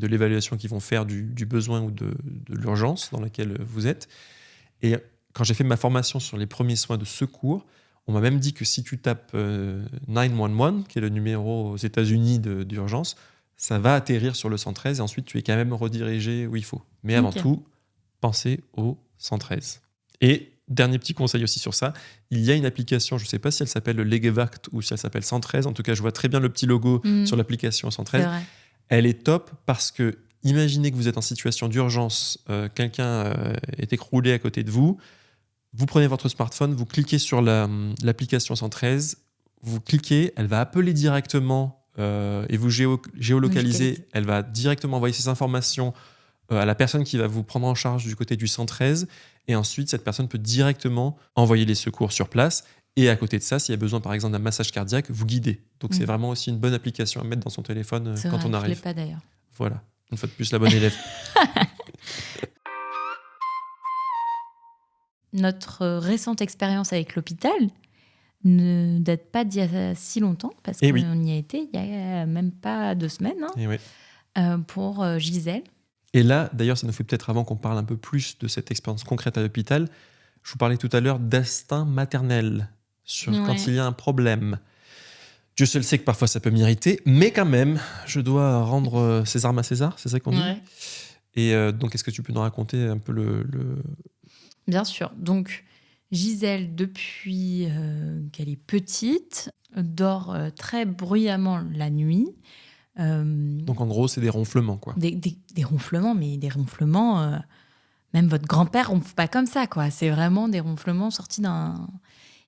l'évaluation qu'ils vont faire du besoin ou de l'urgence dans laquelle vous êtes. Et quand j'ai fait ma formation sur les premiers soins de secours, on m'a même dit que si tu tapes 911, qui est le numéro aux États-Unis d'urgence, ça va atterrir sur le 113 et ensuite tu es quand même redirigé où il faut. Mais avant tout, pensez au 113. Et dernier petit conseil aussi sur ça, il y a une application, je ne sais pas si elle s'appelle le Legevakt ou si elle s'appelle 113, en tout cas je vois très bien le petit logo sur l'application 113. Elle est top parce que imaginez que vous êtes en situation d'urgence, quelqu'un est écroulé à côté de vous, vous prenez votre smartphone, vous cliquez sur l'application 113, vous cliquez, elle va appeler directement et vous géolocaliser, elle va directement envoyer ces informations à la personne qui va vous prendre en charge du côté du 113 et ensuite cette personne peut directement envoyer les secours sur place et à côté de ça, s'il y a besoin par exemple d'un massage cardiaque, vous guider. Donc c'est vraiment aussi une bonne application à mettre dans son téléphone quand on arrive. Je l'ai pas d'ailleurs. Voilà, une fois de plus la bonne élève. Notre récente expérience avec l'hôpital ne date pas d'il y a si longtemps, parce qu'on y a été il n'y a même pas 2 semaines, pour Gisèle. Et là, d'ailleurs, ça nous fait peut-être, avant qu'on parle un peu plus de cette expérience concrète à l'hôpital, je vous parlais tout à l'heure d'instinct maternel, sur quand il y a un problème. Dieu seul sait que parfois ça peut m'irriter, mais quand même, je dois rendre César à César, c'est ça qu'on dit. Et donc, est-ce que tu peux nous raconter un peu le... Bien sûr. Donc, Gisèle, depuis qu'elle est petite, dort très bruyamment la nuit. Donc, en gros, c'est des ronflements, quoi. Des ronflements, mais des ronflements... même votre grand-père ronfle pas comme ça, quoi. C'est vraiment des ronflements sortis d'un...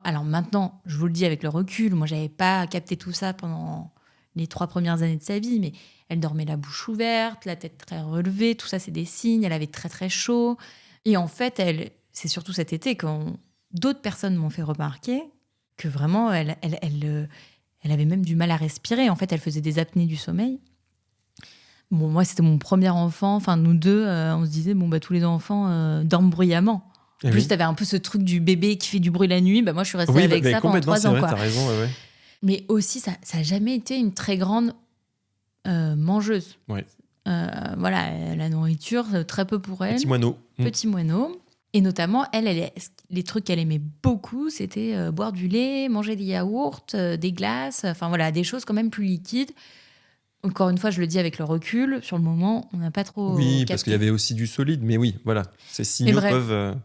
Alors maintenant, je vous le dis avec le recul, moi, j'avais pas capté tout ça pendant les 3 premières années de sa vie, mais elle dormait la bouche ouverte, la tête très relevée, tout ça, c'est des signes. Elle avait très, très chaud. Et en fait, c'est surtout cet été quand d'autres personnes m'ont fait remarquer que vraiment, elle avait même du mal à respirer. En fait, elle faisait des apnées du sommeil. Bon, moi, c'était mon premier enfant. Enfin, nous deux, on se disait, tous les enfants dorment bruyamment. En plus, t'avais un peu ce truc du bébé qui fait du bruit la nuit. Moi, je suis restée avec ça pendant 3 ans. Vrai, t'as raison, Mais aussi, ça n'a jamais été une très grande mangeuse. Voilà, la nourriture, très peu pour elle. Petit moineau. Et notamment, les trucs qu'elle aimait beaucoup, c'était boire du lait, manger des yaourts, des glaces, enfin voilà, des choses quand même plus liquides. Encore une fois, je le dis avec le recul, sur le moment, on n'a pas trop capté. Parce qu'il y avait aussi du solide, mais oui, voilà, ces signaux peuvent...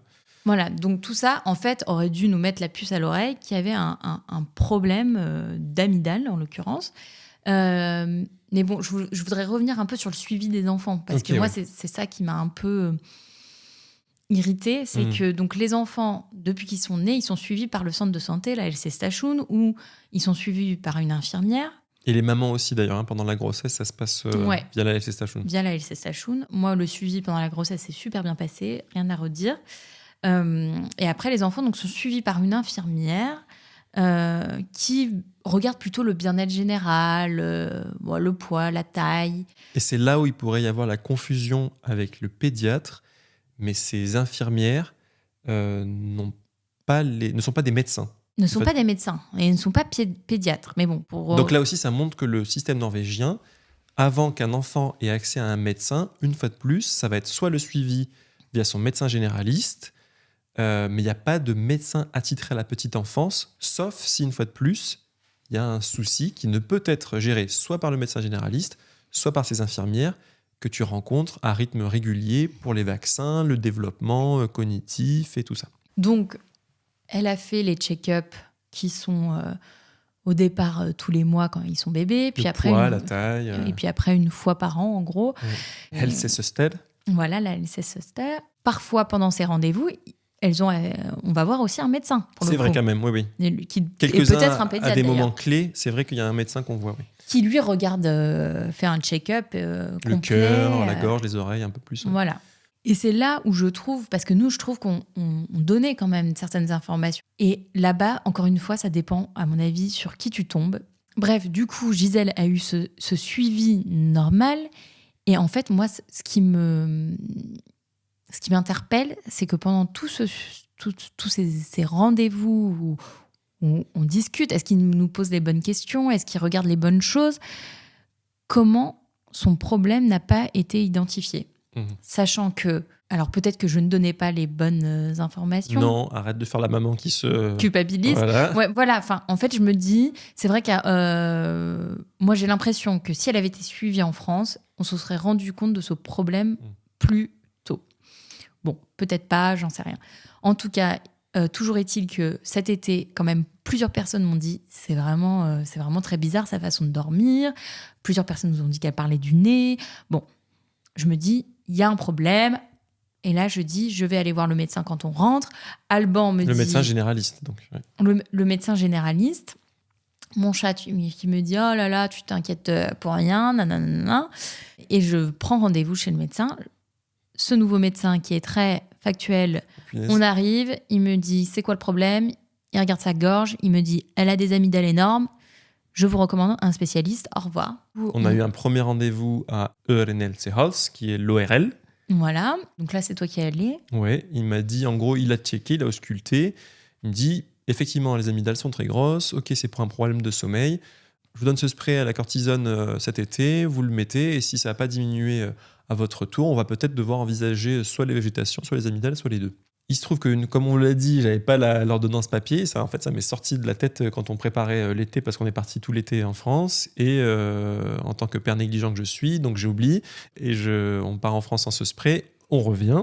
Voilà, donc tout ça, en fait, aurait dû nous mettre la puce à l'oreille qu'il y avait un problème d'amygdale, en l'occurrence. Mais bon, je voudrais revenir un peu sur le suivi des enfants, parce que moi, c'est ça qui m'a un peu irritée, c'est que donc, les enfants, depuis qu'ils sont nés, ils sont suivis par le centre de santé, la LC Station, où ils sont suivis par une infirmière. Et les mamans aussi, d'ailleurs, pendant la grossesse, ça se passe via la LC Station. Via la LC Station. Moi, le suivi pendant la grossesse s'est super bien passé, rien à redire. Et après, les enfants donc, sont suivis par une infirmière qui regarde plutôt le bien-être général, le poids, la taille. Et c'est là où il pourrait y avoir la confusion avec le pédiatre, mais ces infirmières ne sont pas des médecins. Ne sont pas des médecins et ne sont pas pédiatres. Mais bon, Donc là aussi, ça montre que le système norvégien, avant qu'un enfant ait accès à un médecin, une fois de plus, ça va être soit le suivi via son médecin généraliste, mais il n'y a pas de médecin attitré à la petite enfance, sauf si, une fois de plus, il y a un souci qui ne peut être géré soit par le médecin généraliste, soit par ces infirmières que tu rencontres à rythme régulier pour les vaccins, le développement cognitif et tout ça. Donc, elle a fait les check-up qui sont au départ tous les mois quand ils sont bébés. Puis après, poids, la taille. Et puis après, une fois par an, en gros. Helsesøster. Voilà, la Helsesøster. Parfois, pendant ces rendez-vous, on va voir aussi un médecin. C'est vrai quand même, oui. Quelques-uns, peut-être un pédiatre, à des moments clés, c'est vrai qu'il y a un médecin qu'on voit, oui. Qui lui regarde, fait un check-up complet. Le cœur, la gorge, les oreilles, un peu plus. Ouais. Voilà. Et c'est là où je trouve qu'on donnait quand même certaines informations. Et là-bas, encore une fois, ça dépend, à mon avis, sur qui tu tombes. Bref, du coup, Gisèle a eu ce suivi normal. Et en fait, moi, ce qui m'interpelle, c'est que pendant tous ces rendez-vous où on discute, est-ce qu'il nous pose les bonnes questions, est-ce qu'il regarde les bonnes choses, comment son problème n'a pas été identifié, sachant que, alors peut-être que je ne donnais pas les bonnes informations. Non, arrête de faire la maman qui se culpabilise. Voilà. Ouais, voilà. Enfin, en fait, je me dis, c'est vrai que moi, j'ai l'impression que si elle avait été suivie en France, on se serait rendu compte de ce problème plus tôt. Bon, peut-être pas, j'en sais rien. En tout cas, toujours est-il que cet été, quand même, plusieurs personnes m'ont dit c'est vraiment très bizarre sa façon de dormir. Plusieurs personnes nous ont dit qu'elle parlait du nez. Bon, je me dis, il y a un problème. Et là, je dis, je vais aller voir le médecin quand on rentre. Alban me dit... Le médecin généraliste, donc. Ouais. Le médecin généraliste. Mon chat qui me dit, oh là là, tu t'inquiètes pour rien, nanana. Et je prends rendez-vous chez le médecin. Ce nouveau médecin qui est très factuel, on arrive, il me dit, c'est quoi le problème ? Il regarde sa gorge, il me dit, elle a des amygdales énormes. Je vous recommande un spécialiste, au revoir. On a eu un premier rendez-vous à Örenelseholz, qui est l'ORL. Voilà, donc là c'est toi qui es allé. Ouais, il m'a dit, en gros, il a checké, il a ausculté. Il me dit, effectivement, les amygdales sont très grosses. Ok, c'est pour un problème de sommeil. Je vous donne ce spray à la cortisone cet été, vous le mettez, et si ça n'a pas diminué à votre tour, on va peut-être devoir envisager soit les végétations, soit les amygdales, soit les deux. Il se trouve que, comme on l'a dit, j'avais pas l'ordonnance papier. Ça, en fait, ça m'est sorti de la tête quand on préparait l'été, parce qu'on est parti tout l'été en France. Et en tant que père négligent que je suis, donc j'oublie. Et on part en France sans ce spray, on revient.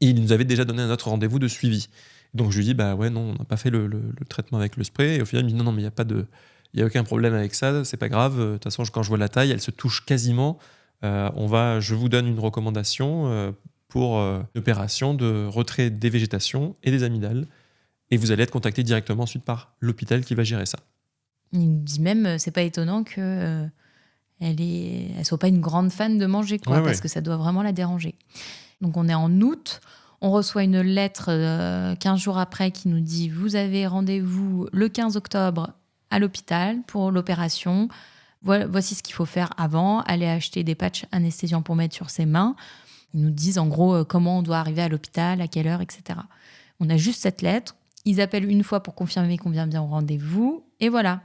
Et il nous avait déjà donné un autre rendez-vous de suivi. Donc je lui dis, bah ouais, non, on n'a pas fait le traitement avec le spray. Et au final, il me dit, non, mais il n'y a aucun problème avec ça, c'est pas grave. De toute façon, quand je vois la taille, elle se touche quasiment. Je vous donne une recommandation pour une opération de retrait des végétations et des amygdales. Et vous allez être contacté directement ensuite par l'hôpital qui va gérer ça. Il me dit même, c'est pas étonnant qu'elle soit pas une grande fan de manger, quoi, parce que ça doit vraiment la déranger. Donc on est en août, on reçoit une lettre 15 jours après qui nous dit « Vous avez rendez-vous le 15 octobre à l'hôpital pour l'opération. Voici ce qu'il faut faire avant. Aller acheter des patchs anesthésiants pour mettre sur ses mains. » Ils nous disent en gros comment on doit arriver à l'hôpital, à quelle heure, etc. On a juste cette lettre. Ils appellent une fois pour confirmer qu'on vient bien au rendez-vous. Et voilà.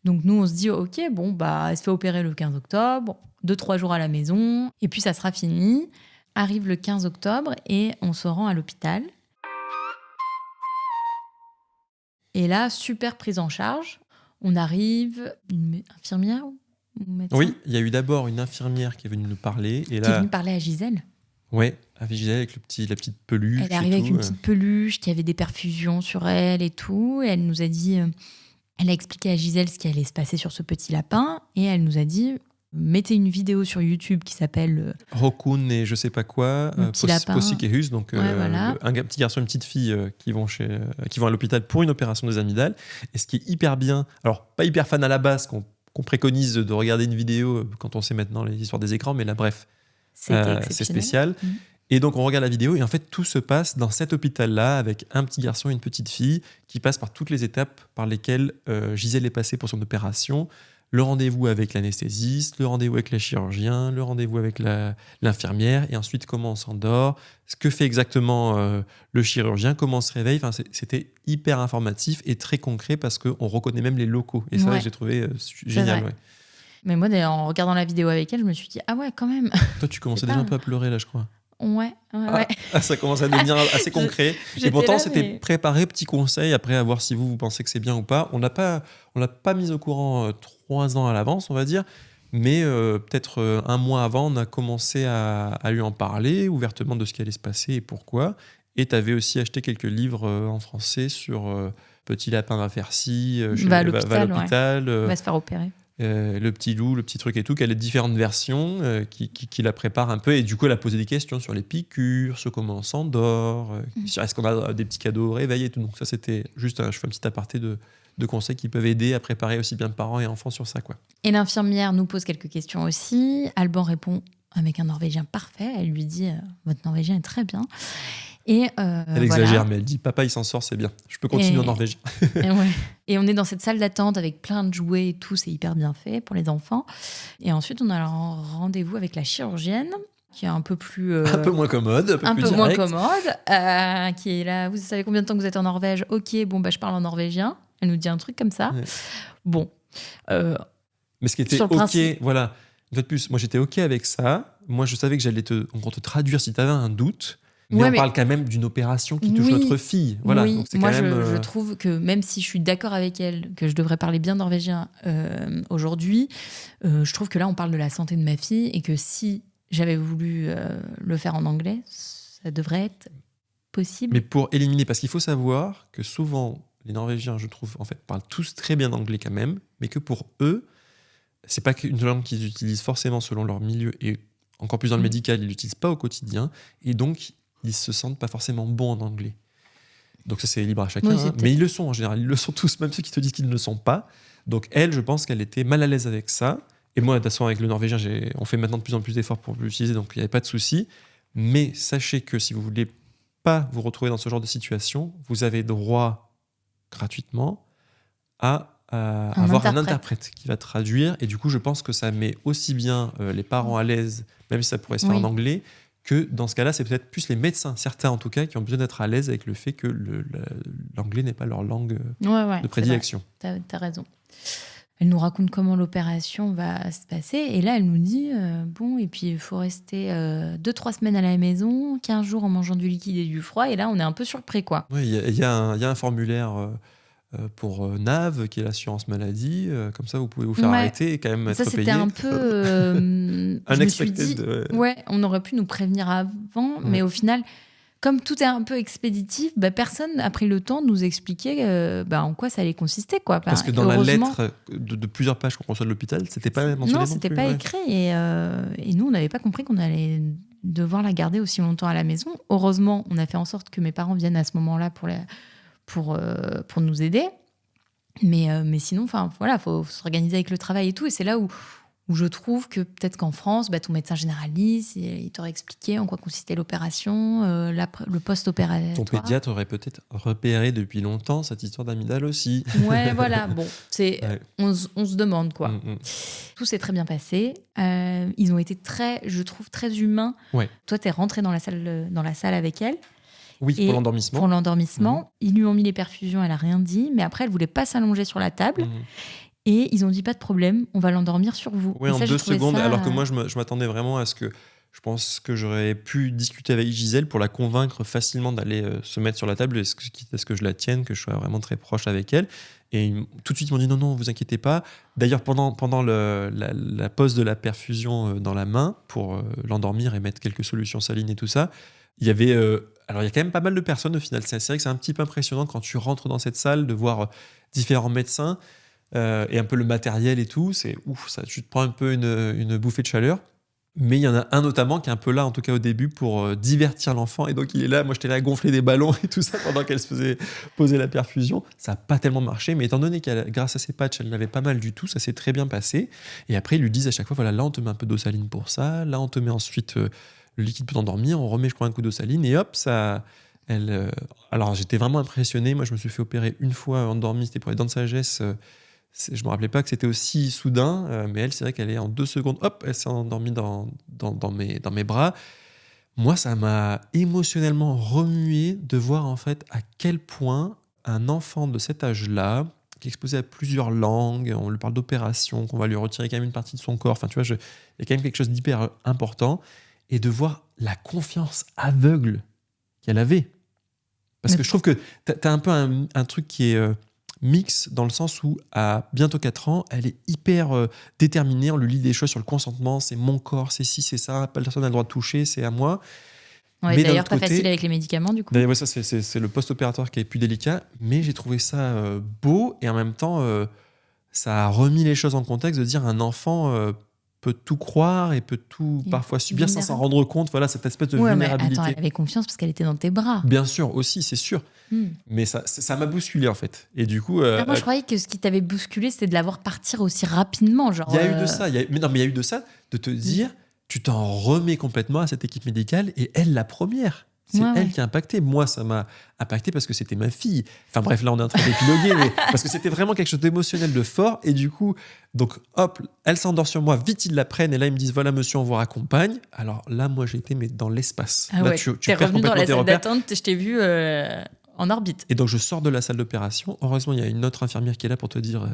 Donc nous, on se dit, ok, bon, bah, elle se fait opérer le 15 octobre, 2-3 jours à la maison, et puis ça sera fini. Arrive le 15 octobre et on se rend à l'hôpital. Et là, super prise en charge. On arrive, une infirmière médecin. Oui, il y a eu d'abord une infirmière qui est venue nous parler. Et là, qui est venue parler à Gisèle. Oui, avec Gisèle, avec la petite peluche. Elle est arrivée avec une petite peluche, qui avait des perfusions sur elle et tout. Et elle nous a dit, elle a expliqué à Gisèle ce qui allait se passer sur ce petit lapin. Et elle nous a dit, mettez une vidéo sur YouTube qui s'appelle Rokun et je sais pas quoi, Possikehus, donc voilà. un petit garçon et une petite fille qui vont à l'hôpital pour une opération des amygdales. Et ce qui est hyper bien, alors pas hyper fan à la base, qu'on préconise de regarder une vidéo quand on sait maintenant les histoires des écrans, mais là bref, c'est spécial. Et donc on regarde la vidéo et en fait tout se passe dans cet hôpital-là avec un petit garçon et une petite fille qui passent par toutes les étapes par lesquelles Gisèle est passée pour son opération. Le rendez-vous avec l'anesthésiste, le rendez-vous avec le chirurgien, le rendez-vous avec l'infirmière, et ensuite comment on s'endort, ce que fait exactement le chirurgien, comment on se réveille. Enfin, c'était hyper informatif et très concret parce qu'on reconnaît même les locaux. Et ça, j'ai trouvé génial. Ouais. Mais moi, en regardant la vidéo avec elle, je me suis dit, ah ouais, quand même. Toi, tu commençais déjà un peu à pleurer là, je crois. Ouais. Ça commence à devenir assez concret. Et pourtant, c'était préparé, petit conseil, après à voir si vous pensez que c'est bien ou pas. On l'a pas mis au courant 3 ans à l'avance, on va dire, mais peut-être 1 mois avant, on a commencé à lui en parler ouvertement de ce qui allait se passer et pourquoi. Et tu avais aussi acheté quelques livres en français sur Petit lapin va faire ci, va à l'hôpital, va se faire opérer. Le petit loup, le petit truc et tout, qu'elle a différentes versions qui la préparent un peu. Et du coup, elle a posé des questions sur les piqûres, sur comment on s'endort, sur est-ce qu'on a des petits cadeaux au réveil et tout. Donc ça, c'était juste, je fais un petit aparté de conseils qui peuvent aider à préparer aussi bien parents et enfants sur ça, quoi. Et l'infirmière nous pose quelques questions aussi. Alban répond avec un norvégien parfait. Elle lui dit, votre norvégien est très bien. Et elle exagère, mais elle dit papa il s'en sort, c'est bien. Je peux continuer en norvégien. Et on est dans cette salle d'attente avec plein de jouets et tout, c'est hyper bien fait pour les enfants. Et ensuite, on a un rendez-vous avec la chirurgienne qui est un peu plus... un peu moins commode, un peu moins commode, qui est là, vous savez combien de temps que vous êtes en Norvège? Ok, bon, je parle en norvégien. Elle nous dit un truc comme ça. Ouais. Bon. Mais ce qui était ok, principe... voilà. Une fois de plus, moi j'étais ok avec ça. Moi je savais que j'allais te traduire si tu avais un doute. Mais on parle quand même d'une opération qui touche notre fille. Voilà. Oui, donc c'est moi quand même, je trouve que même si je suis d'accord avec elle, que je devrais parler bien norvégien aujourd'hui, je trouve que là on parle de la santé de ma fille et que si j'avais voulu le faire en anglais, ça devrait être possible. Mais pour éliminer, parce qu'il faut savoir que souvent les Norvégiens, je trouve, en fait, parlent tous très bien anglais quand même, mais que pour eux, c'est pas une langue qu'ils utilisent forcément selon leur milieu et encore plus dans le médical, ils l'utilisent pas au quotidien et donc ils se sentent pas forcément bons en anglais. Donc ça c'est libre à chacun, mais ils le sont en général, ils le sont tous, même ceux qui te disent qu'ils ne le sont pas. Donc elle, je pense qu'elle était mal à l'aise avec ça. Et moi, de toute façon, avec le norvégien, on fait maintenant de plus en plus d'efforts pour l'utiliser, donc il n'y avait pas de souci. Mais sachez que si vous voulez pas vous retrouver dans ce genre de situation, vous avez droit gratuitement à avoir un interprète qui va traduire. Et du coup, je pense que ça met aussi bien les parents à l'aise, même si ça pourrait se faire en anglais, que dans ce cas-là, c'est peut-être plus les médecins, certains en tout cas, qui ont besoin d'être à l'aise avec le fait que l'anglais n'est pas leur langue de prédilection. T'as raison. Elle nous raconte comment l'opération va se passer. Et là, elle nous dit, et puis il faut rester 2-3 semaines à la maison, 15 jours en mangeant du liquide et du froid. Et là, on est un peu surpris, quoi. Oui, il y a un formulaire pour NAV, qui est l'assurance maladie. Comme ça, vous pouvez vous faire arrêter et quand même être payé. Ça, c'était un peu... je me suis dit, on aurait pu nous prévenir avant, mais au final... Comme tout est un peu expéditif, personne n'a pris le temps de nous expliquer en quoi ça allait consister, quoi. Parce que dans la lettre de plusieurs pages qu'on reçoit de l'hôpital, c'était pas mentionné. Non, c'était pas écrit. Et nous, on n'avait pas compris qu'on allait devoir la garder aussi longtemps à la maison. Heureusement, on a fait en sorte que mes parents viennent à ce moment-là pour nous aider. Mais sinon, il faut s'organiser avec le travail et tout. Et c'est là où je trouve que peut-être qu'en France, ton médecin généraliste, il t'aurait expliqué en quoi consistait l'opération, le post-opératoire. Ton pédiatre aurait peut-être repéré depuis longtemps cette histoire d'amygdale aussi. Ouais, voilà. Bon, on se demande, quoi. Tout s'est très bien passé. Ils ont été je trouve, très humains. Ouais. Toi, t'es rentré dans la salle avec elle. Oui, pour l'endormissement. Pour l'endormissement. Ils lui ont mis les perfusions, elle n'a rien dit. Mais après, elle ne voulait pas s'allonger sur la table. Et ils ont dit, pas de problème, on va l'endormir sur vous. Oui, en 2 secondes, alors que moi, je m'attendais vraiment à ce que... Je pense que j'aurais pu discuter avec Gisèle pour la convaincre facilement d'aller se mettre sur la table, quitte à ce que je la tienne, que je sois vraiment très proche avec elle. Et tout de suite, ils m'ont dit, non, vous inquiétez pas. D'ailleurs, pendant la pose de la perfusion dans la main, pour l'endormir et mettre quelques solutions salines et tout ça, il y avait... alors, il y a quand même pas mal de personnes au final. C'est vrai que c'est un petit peu impressionnant quand tu rentres dans cette salle de voir différents médecins, et un peu le matériel et tout, c'est ouf, ça, tu te prends un peu une bouffée de chaleur. Mais il y en a un notamment qui est un peu là, en tout cas au début, pour divertir l'enfant. Et donc il est là, moi j'étais là à gonfler des ballons et tout ça pendant qu'elle se faisait poser la perfusion. Ça n'a pas tellement marché, mais étant donné qu'elle, grâce à ses patchs, elle n'avait pas mal du tout, ça s'est très bien passé. Et après ils lui disent à chaque fois, voilà, là on te met un peu d'eau saline pour ça, là on te met ensuite le liquide pour t'endormir, on remet je crois un coup d'eau saline et hop, ça... Alors j'étais vraiment impressionné, moi je me suis fait opérer une fois endormi, c'était pour les dents de sagesse. Je me rappelais pas que c'était aussi soudain, mais elle, c'est vrai qu'elle est en 2 secondes, hop, elle s'est endormie dans mes bras. Moi, ça m'a émotionnellement remué de voir en fait à quel point un enfant de cet âge-là, qui est exposé à plusieurs langues, on lui parle d'opération, qu'on va lui retirer quand même une partie de son corps, enfin tu vois, il y a quand même quelque chose d'hyper important, et de voir la confiance aveugle qu'elle avait. Parce que je trouve que t'as un peu un truc qui est... mix dans le sens où à bientôt 4 ans, elle est hyper déterminée, on lui lit des choses sur le consentement, c'est mon corps, c'est ci, c'est ça, personne n'a le droit de toucher, c'est à moi. Ouais, mais d'ailleurs pas facile avec les médicaments du coup. D'ailleurs, ça c'est le post-opératoire qui est plus délicat, mais j'ai trouvé ça beau et en même temps ça a remis les choses en contexte de dire un enfant peut tout croire et peut tout parfois subir sans s'en rendre compte. Voilà, cette espèce de vulnérabilité. Mais attends, elle avait confiance parce qu'elle était dans tes bras. Bien sûr, aussi, c'est sûr. Mais ça m'a bousculé, en fait. Et du coup... moi, je croyais que ce qui t'avait bousculé, c'était de la voir partir aussi rapidement. Il y a eu de ça. Mais il y a eu de ça, de te dire, tu t'en remets complètement à cette équipe médicale et elle, la première. C'est elle qui a impacté. Moi, ça m'a impacté parce que c'était ma fille. Enfin bref, là, on est en train d'épiloguer, mais parce que c'était vraiment quelque chose d'émotionnel, de fort. Et du coup, donc hop, elle s'endort sur moi. Vite, ils la prennent. Et là, ils me disent, voilà, monsieur, on vous raccompagne. Alors là, moi, j'ai été dans l'espace. Ah là, ouais, tu t'es perds revenu dans complètement la tes salle repères. d'attente. Je t'ai vu en orbite. Et donc, je sors de la salle d'opération. Heureusement, il y a une autre infirmière qui est là pour te dire,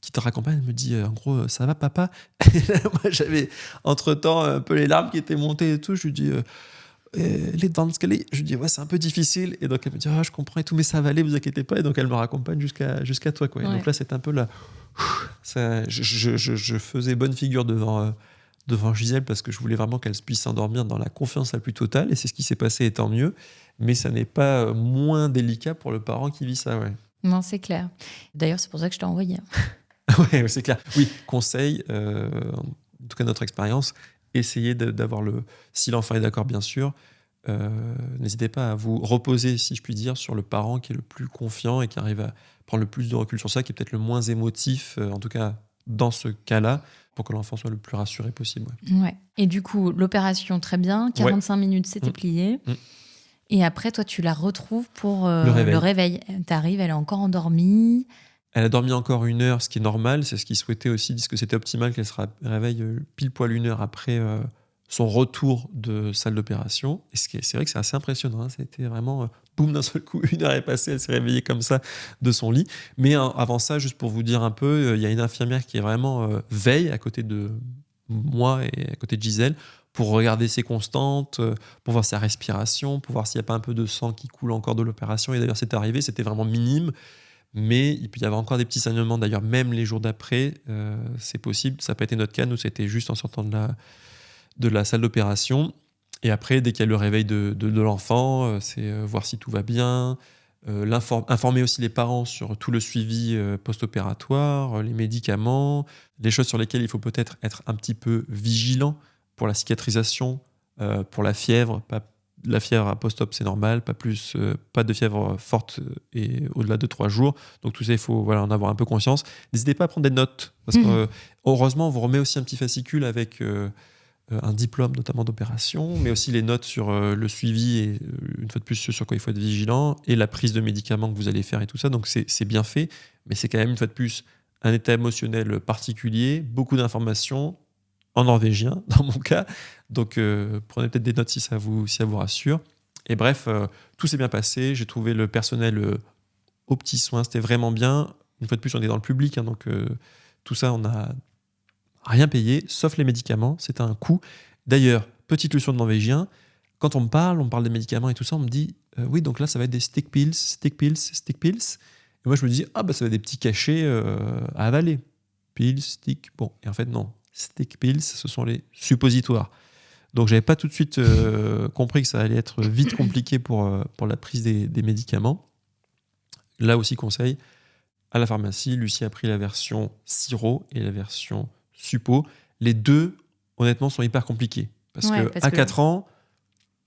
qui te raccompagne. Elle me dit, en gros, ça va, papa? Et là, moi, j'avais, entre-temps, un peu les larmes qui étaient montées et tout. Je lui dis... les devants de l'escalier, je lui dis ouais, c'est un peu difficile, et donc elle me dit je comprends et tout, mais ça va aller, vous inquiétez pas, et donc elle me raccompagne jusqu'à toi, quoi. Et donc là c'est un peu là, je faisais bonne figure devant Gisèle parce que je voulais vraiment qu'elle puisse s'endormir dans la confiance la plus totale, et c'est ce qui s'est passé, et tant mieux, mais ça n'est pas moins délicat pour le parent qui vit ça. Non, c'est clair. D'ailleurs, c'est pour ça que je t'ai envoyé. Ouais, c'est clair. Oui, conseil, en tout cas notre expérience, essayez d'avoir si l'enfant est d'accord, bien sûr, n'hésitez pas à vous reposer, si je puis dire, sur le parent qui est le plus confiant et qui arrive à prendre le plus de recul sur ça, qui est peut-être le moins émotif, en tout cas dans ce cas-là, pour que l'enfant soit le plus rassuré possible. Ouais. Et du coup, l'opération, très bien, 45 minutes, c'était plié. Et après, toi, tu la retrouves pour le réveil. T'arrives, elle est encore endormie. Elle a dormi encore 1 heure, ce qui est normal. C'est ce qu'ils souhaitaient aussi. Ils disent que c'était optimal qu'elle se réveille pile poil 1 heure après son retour de salle d'opération. Et c'est vrai que c'est assez impressionnant. C'était vraiment boum, d'un seul coup, 1 heure est passée. Elle s'est réveillée comme ça de son lit. Mais avant ça, juste pour vous dire un peu, il y a une infirmière qui est vraiment veille à côté de moi et à côté de Gisèle pour regarder ses constantes, pour voir sa respiration, pour voir s'il n'y a pas un peu de sang qui coule encore de l'opération. Et d'ailleurs, c'est arrivé, c'était vraiment minime. Mais il peut y avoir encore des petits saignements, d'ailleurs, même les jours d'après, c'est possible. Ça n'a pas été notre cas, nous, c'était juste en sortant de la salle d'opération. Et après, dès qu'il y a le réveil de l'enfant, c'est voir si tout va bien, informer aussi les parents sur tout le suivi post-opératoire, les médicaments, les choses sur lesquelles il faut peut-être être un petit peu vigilant pour la cicatrisation, pour la fièvre, la fièvre à post-op, c'est normal, pas de fièvre forte et au-delà de 3 jours. Donc tout ça, il faut en avoir un peu conscience. N'hésitez pas à prendre des notes, parce que heureusement, on vous remet aussi un petit fascicule avec un diplôme, notamment d'opération, mais aussi les notes sur le suivi, et une fois de plus, ce sur quoi il faut être vigilant, et la prise de médicaments que vous allez faire et tout ça. Donc c'est bien fait, mais c'est quand même, une fois de plus, un état émotionnel particulier, beaucoup d'informations, en norvégien, dans mon cas. Donc, prenez peut-être des notes si ça vous rassure. Et bref, tout s'est bien passé. J'ai trouvé le personnel aux petits soins. C'était vraiment bien. Une fois de plus, on est dans le public. Donc, tout ça, on n'a rien payé, sauf les médicaments. C'était un coût. D'ailleurs, petite leçon de norvégien. Quand on me parle des médicaments et tout ça, on me dit oui, donc là, ça va être des stick pills. Et moi, je me dis ça va être des petits cachets à avaler. Pills, stick. Bon, et en fait, non. Stick pills, ce sont les suppositoires. Donc, j'avais pas tout de suite compris que ça allait être vite compliqué pour la prise des médicaments. Là aussi, conseil, à la pharmacie, Lucie a pris la version sirop et la version suppo. Les deux, honnêtement, sont hyper compliqués. Parce qu'à 4 ans,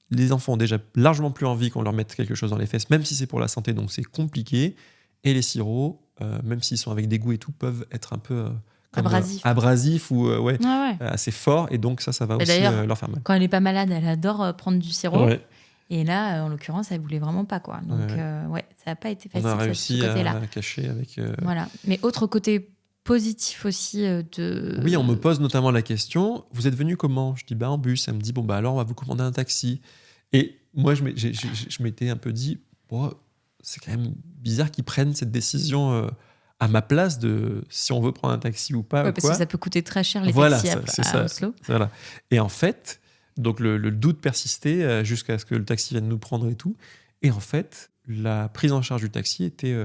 les enfants ont déjà largement plus envie qu'on leur mette quelque chose dans les fesses, même si c'est pour la santé, donc c'est compliqué. Et les sirops, même s'ils sont avec des goûts et tout, peuvent être un peu... abrasif ou assez fort, et donc ça va aussi leur faire mal. Quand elle est pas malade, elle adore prendre du sirop, et là en l'occurrence elle voulait vraiment pas, quoi. Donc ça n'a pas été facile. On a réussi à cacher avec voilà. Mais autre côté positif aussi oui, on me pose notamment la question, vous êtes venu comment? Je dis en bus. Elle me dit alors on va vous commander un taxi. Et moi je m'étais un peu dit c'est quand même bizarre qu'ils prennent cette décision à ma place de si on veut prendre un taxi ou pas. Parce que ça peut coûter très cher les taxis à Oslo. Voilà. Et en fait, donc le doute persistait jusqu'à ce que le taxi vienne nous prendre et tout. Et en fait, la prise en charge du taxi était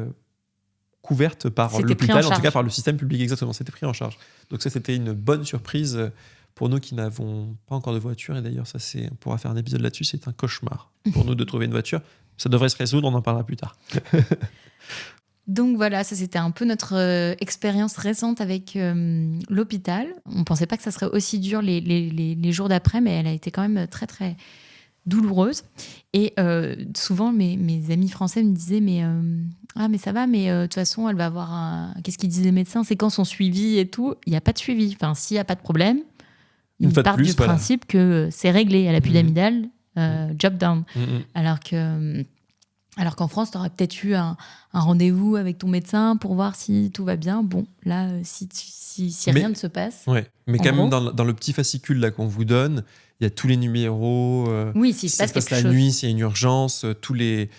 couverte par l'hôpital, en tout cas par le système public. Exactement, c'était pris en charge. Donc ça, c'était une bonne surprise pour nous qui n'avons pas encore de voiture. Et d'ailleurs, on pourra faire un épisode là-dessus, c'est un cauchemar pour nous de trouver une voiture. Ça devrait se résoudre, on en parlera plus tard. Donc voilà, ça c'était un peu notre expérience récente avec l'hôpital. On ne pensait pas que ça serait aussi dur les jours d'après, mais elle a été quand même très très douloureuse. Et souvent mes amis français me disaient mais ça va, mais de toute façon elle va avoir qu'est-ce qu'ils disaient les médecins, c'est quand son suivi et tout. Il n'y a pas de suivi. Enfin, s'il n'y a pas de problème, ils partent du principe que c'est réglé. Elle a plus d'amygdale, job done. Alors qu'en France, tu aurais peut-être eu un rendez-vous avec ton médecin pour voir si tout va bien. Bon, là, si rien ne se passe. Ouais. Mais quand même, dans le petit fascicule là, qu'on vous donne, il y a tous les numéros. Oui, s'il se passe quelque chose. La nuit, s'il y a une urgence, tous les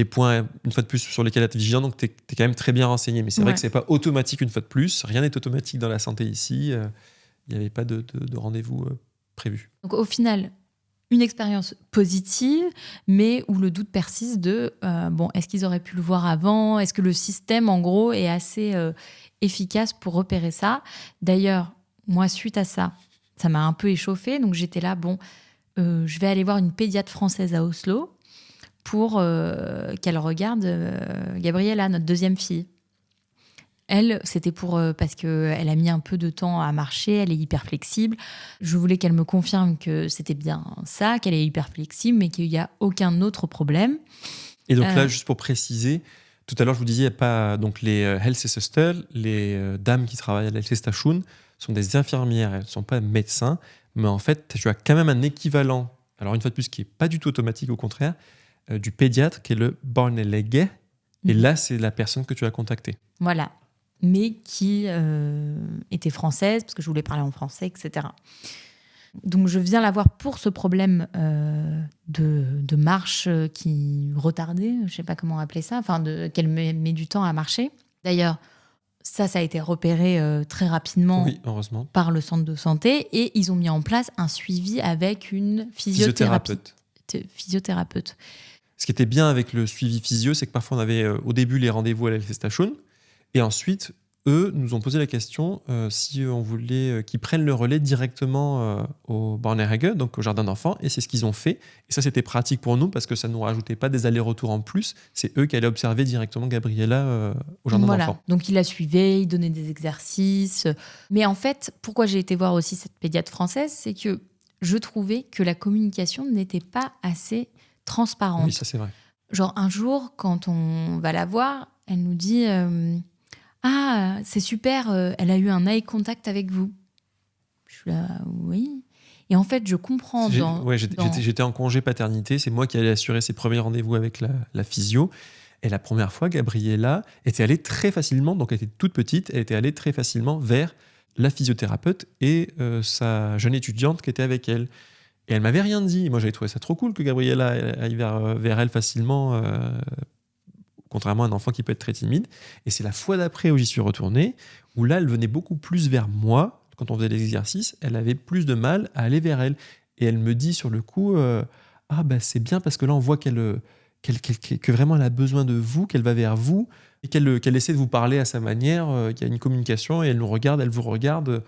points, une fois de plus, sur lesquels être vigilant. Donc, tu es quand même très bien renseigné. Mais c'est vrai que ce n'est pas automatique une fois de plus. Rien n'est automatique dans la santé ici. Il n'y avait pas de rendez-vous prévu. Donc, au final, une expérience positive, mais où le doute persiste de est-ce qu'ils auraient pu le voir avant ? Est-ce que le système, en gros, est assez efficace pour repérer ça ? D'ailleurs, moi, suite à ça, ça m'a un peu échauffée. Donc, j'étais là, je vais aller voir une pédiatre française à Oslo pour qu'elle regarde Gabriella, notre deuxième fille. Elle, c'était parce qu'elle a mis un peu de temps à marcher, elle est hyper flexible. Je voulais qu'elle me confirme que c'était bien ça, qu'elle est hyper flexible, mais qu'il n'y a aucun autre problème. Et donc là, juste pour préciser, tout à l'heure, je vous disais, il n'y a pas donc les helsesøster, les dames qui travaillent à l'helsestasjon, sont des infirmières, elles ne sont pas médecins, mais en fait, tu as quand même un équivalent, alors une fois de plus, qui n'est pas du tout automatique, au contraire, du pédiatre, qui est le barnelege. Et là, c'est la personne que tu as contactée. Voilà. Mais qui était française, parce que je voulais parler en français, etc. Donc, je viens la voir pour ce problème de marche qui retardait, je ne sais pas comment appeler ça, qu'elle met du temps à marcher. D'ailleurs, ça a été repéré très rapidement par le centre de santé et ils ont mis en place un suivi avec une physiothérapeute. Ce qui était bien avec le suivi physio, c'est que parfois on avait au début les rendez-vous à l'helsestasjon. Et ensuite, eux nous ont posé la question si on voulait qu'ils prennent le relais directement au barnehage, donc au jardin d'enfants. Et c'est ce qu'ils ont fait. Et ça, c'était pratique pour nous parce que ça ne nous rajoutait pas des allers-retours en plus. C'est eux qui allaient observer directement Gabriella au jardin d'enfants. Donc, ils la suivaient, ils donnaient des exercices. Mais en fait, pourquoi j'ai été voir aussi cette pédiatre française, c'est que je trouvais que la communication n'était pas assez transparente. Oui, ça c'est vrai. Genre, un jour, quand on va la voir, elle nous dit... Ah, c'est super, elle a eu un eye contact avec vous. Je suis là, oui. Et en fait, je comprends. J'étais en congé paternité, c'est moi qui allais assurer ses premiers rendez-vous avec la physio. Et la première fois, Gabriella était allée très facilement, donc elle était toute petite, elle était allée très facilement vers la physiothérapeute et sa jeune étudiante qui était avec elle. Et elle m'avait rien dit. Moi, j'avais trouvé ça trop cool que Gabriella aille vers elle facilement. Contrairement à un enfant qui peut être très timide. Et c'est la fois d'après où j'y suis retourné, où là, elle venait beaucoup plus vers moi. Quand on faisait l'exercice, elle avait plus de mal à aller vers elle. Et elle me dit sur le coup, c'est bien parce que là, on voit que vraiment elle a besoin de vous, qu'elle va vers vous, et qu'elle essaie de vous parler à sa manière, qu'il y a une communication, et elle nous regarde, elle vous regarde.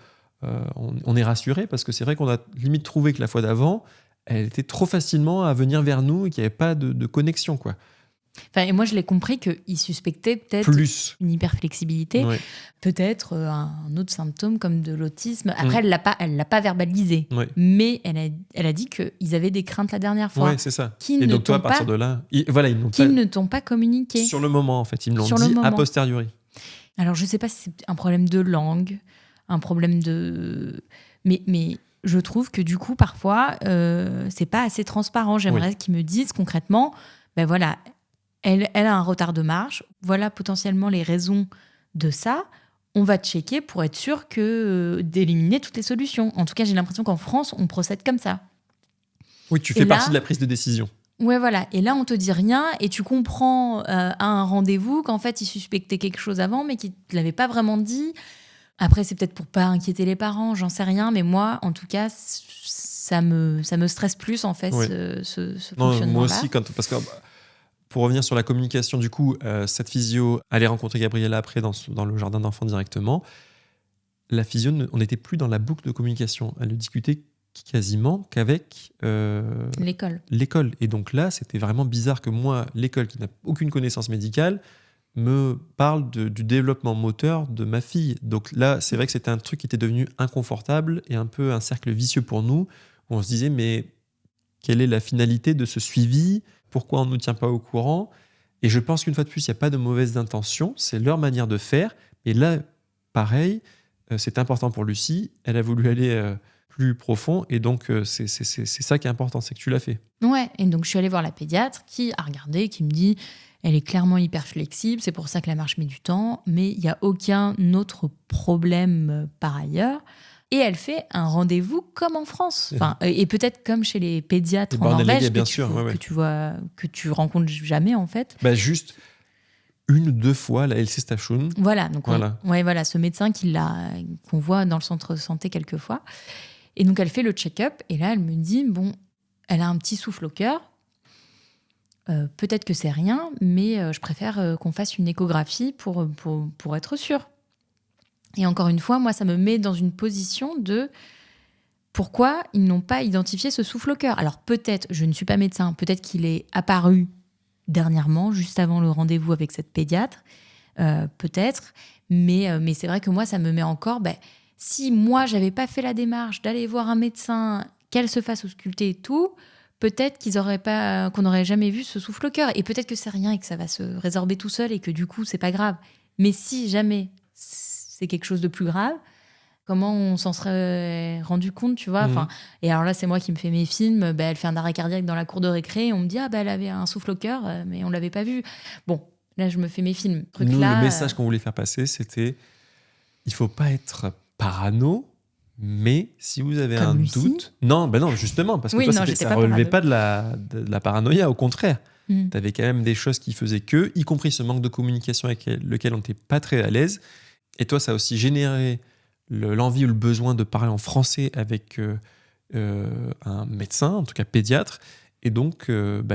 On est rassuré parce que c'est vrai qu'on a limite trouvé que la fois d'avant, elle était trop facilement à venir vers nous et qu'il n'y avait pas de connexion, quoi. Et moi, je l'ai compris qu'il suspectait peut-être une hyperflexibilité, peut-être un autre symptôme comme de l'autisme. Après, elle l'a pas verbalisé, mais elle a dit qu'ils avaient des craintes la dernière fois. Oui, c'est ça. Et donc toi, à partir de là, ils ne t'ont pas communiqué. Sur le moment, en fait, ils me l'ont dit a posteriori. Alors, je ne sais pas si c'est un problème de langue, un problème de... Mais je trouve que du coup, parfois, c'est pas assez transparent. J'aimerais qu'ils me disent concrètement, voilà... Elle a un retard de marche. Voilà potentiellement les raisons de ça. On va checker pour être sûr d'éliminer toutes les solutions. En tout cas, j'ai l'impression qu'en France, on procède comme ça. Oui, tu fais partie de la prise de décision. Ouais, voilà. Et là, on te dit rien et tu comprends à un rendez-vous qu'en fait, il suspectait quelque chose avant, mais qu'il ne te l'avait pas vraiment dit. Après, c'est peut-être pour pas inquiéter les parents, j'en sais rien. Mais moi, en tout cas, ça me stresse plus, en fait, ce fonctionnement-là. Moi aussi, parce que... Pour revenir sur la communication, du coup, cette physio allait rencontrer Gabriella après dans le jardin d'enfants directement. La physio, on n'était plus dans la boucle de communication. Elle ne discutait quasiment qu'avec l'école. Et donc là, c'était vraiment bizarre que moi, l'école qui n'a aucune connaissance médicale, me parle du développement moteur de ma fille. Donc là, c'est vrai que c'était un truc qui était devenu inconfortable et un peu un cercle vicieux pour nous, où on se disait, mais quelle est la finalité de ce suivi ? Pourquoi on ne nous tient pas au courant ? Et je pense qu'une fois de plus, il n'y a pas de mauvaise intention, c'est leur manière de faire. Et là, pareil, c'est important pour Lucie. Elle a voulu aller plus profond. Et donc, c'est ça qui est important, c'est que tu l'as fait. Ouais, et donc je suis allée voir la pédiatre qui a regardé, qui me dit elle est clairement hyper flexible, c'est pour ça que la marche met du temps, mais il n'y a aucun autre problème par ailleurs. Et elle fait un rendez-vous comme en France. Enfin, et peut-être comme chez les pédiatres en Norvège, que tu rencontres jamais en fait. Bah juste 1 ou 2 fois la helsestation. Voilà, donc voilà, ce médecin qu'on voit dans le centre de santé quelques fois. Et donc elle fait le check-up et là elle me dit bon, elle a un petit souffle au cœur. Peut-être que c'est rien, mais je préfère qu'on fasse une échographie pour être sûre. Et encore une fois, moi, ça me met dans une position de pourquoi ils n'ont pas identifié ce souffle au cœur. Alors peut-être, je ne suis pas médecin, peut-être qu'il est apparu dernièrement, juste avant le rendez-vous avec cette pédiatre, peut-être. Mais c'est vrai que moi, ça me met encore... si moi, j'avais pas fait la démarche d'aller voir un médecin, qu'elle se fasse ausculter et tout, peut-être qu'on n'aurait jamais vu ce souffle au cœur. Et peut-être que c'est rien et que ça va se résorber tout seul et que du coup, c'est pas grave. Mais si jamais c'est quelque chose de plus grave, comment on s'en serait rendu compte, tu vois? Et alors là, c'est moi qui me fais mes films. Elle fait un arrêt cardiaque dans la cour de récré. Et on me dit, elle avait un souffle au cœur, mais on l'avait pas vu. Bon, là, je me fais mes films. Nous, le message qu'on voulait faire passer, c'était il faut pas être parano, mais si vous avez un doute... Non, justement, parce que toi, ça ne relevait pas de la paranoïa, au contraire. Tu avais quand même des choses qui faisaient que, y compris ce manque de communication avec lequel on n'était pas très à l'aise. Et toi, ça a aussi généré l'envie ou le besoin de parler en français avec un médecin, en tout cas pédiatre. Et donc,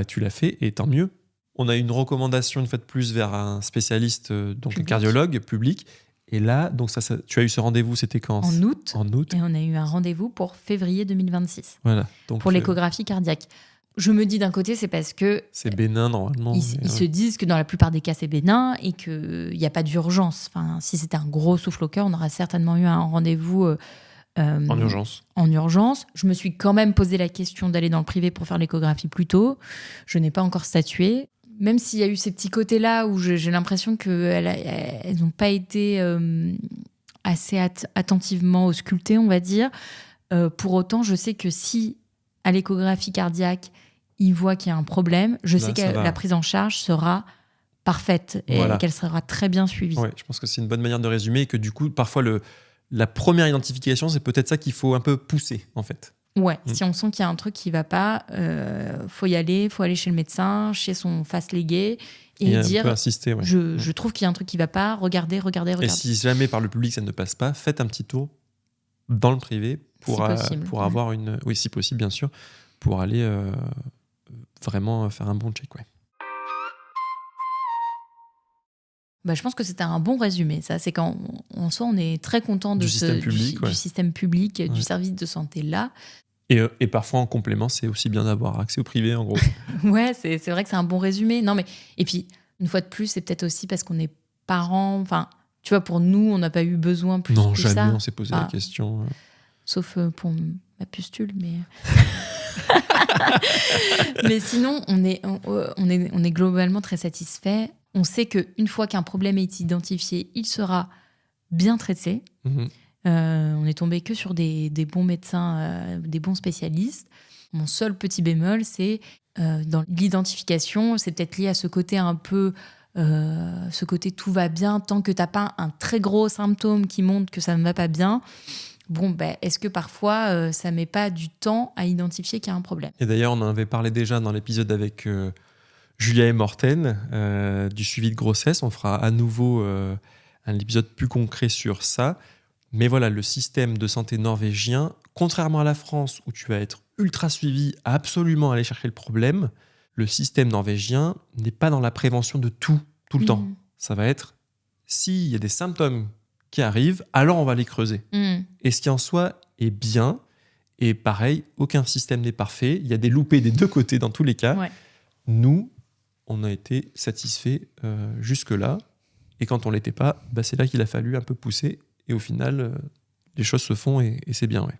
tu l'as fait, et tant mieux. On a une recommandation, une fois de plus, vers un spécialiste, donc un cardiologue public. Et là, donc tu as eu ce rendez-vous, c'était quand? En août. Et on a eu un rendez-vous pour février 2026. Voilà. Donc, pour l'échographie cardiaque. Je me dis d'un côté, c'est parce que... c'est bénin, normalement. Ils se disent que dans la plupart des cas, c'est bénin et qu'il n'y a pas d'urgence. Enfin, si c'était un gros souffle au cœur, on aurait certainement eu un rendez-vous... en urgence. En urgence. Je me suis quand même posé la question d'aller dans le privé pour faire l'échographie plus tôt. Je n'ai pas encore statué. Même s'il y a eu ces petits côtés-là où j'ai l'impression qu'elles n'ont pas été assez attentivement auscultées, on va dire. Pour autant, je sais que si, à l'échographie cardiaque, ils voient qu'il y a un problème, je sais que la prise en charge sera parfaite et qu'elle sera très bien suivie. Ouais, je pense que c'est une bonne manière de résumer et que du coup, parfois, la première identification, c'est peut-être ça qu'il faut un peu pousser, en fait. Ouais, si on sent qu'il y a un truc qui ne va pas, faut y aller, faut aller chez le médecin, chez son face légué et dire insister, je trouve qu'il y a un truc qui ne va pas, regardez. Et si jamais par le public ça ne passe pas, faites un petit tour dans le privé pour avoir une... Oui, si possible, bien sûr, pour aller vraiment faire un bon check. Ouais. Je pense que c'était un bon résumé. Ça, c'est quand on est très content de du système public, du service de santé là. Et parfois en complément, c'est aussi bien d'avoir accès au privé, en gros. Ouais, c'est vrai que c'est un bon résumé. Non, mais et puis une fois de plus, c'est peut-être aussi parce qu'on est parents. Enfin, tu vois, pour nous, on n'a pas eu besoin plus non, que ça. Non, jamais on s'est posé la question. Sauf pour ma pustule, mais. Mais sinon, on est globalement très satisfait. On sait qu'une fois qu'un problème est identifié, il sera bien traité. On est tombé que sur des bons médecins, des bons spécialistes. Mon seul petit bémol, c'est dans l'identification, c'est peut-être lié à ce côté un peu... ce côté tout va bien, tant que tu n'as pas un très gros symptôme qui montre que ça ne va pas bien. Bon, est-ce que parfois, ça ne met pas du temps à identifier qu'il y a un problème? Et d'ailleurs, on en avait parlé déjà dans l'épisode avec Julia et Morten, du suivi de grossesse. On fera à nouveau un épisode plus concret sur ça. Mais voilà, le système de santé norvégien, contrairement à la France, où tu vas être ultra suivi, à absolument aller chercher le problème, le système norvégien n'est pas dans la prévention de tout le temps. Ça va être, s'il y a des symptômes qui arrivent, alors on va les creuser. Et ce qui en soi est bien, et pareil, aucun système n'est parfait, il y a des loupés des deux côtés dans tous les cas. Ouais. Nous, on a été satisfaits jusque-là, et quand on ne l'était pas, c'est là qu'il a fallu un peu pousser, et au final, les choses se font, et c'est bien, ouais.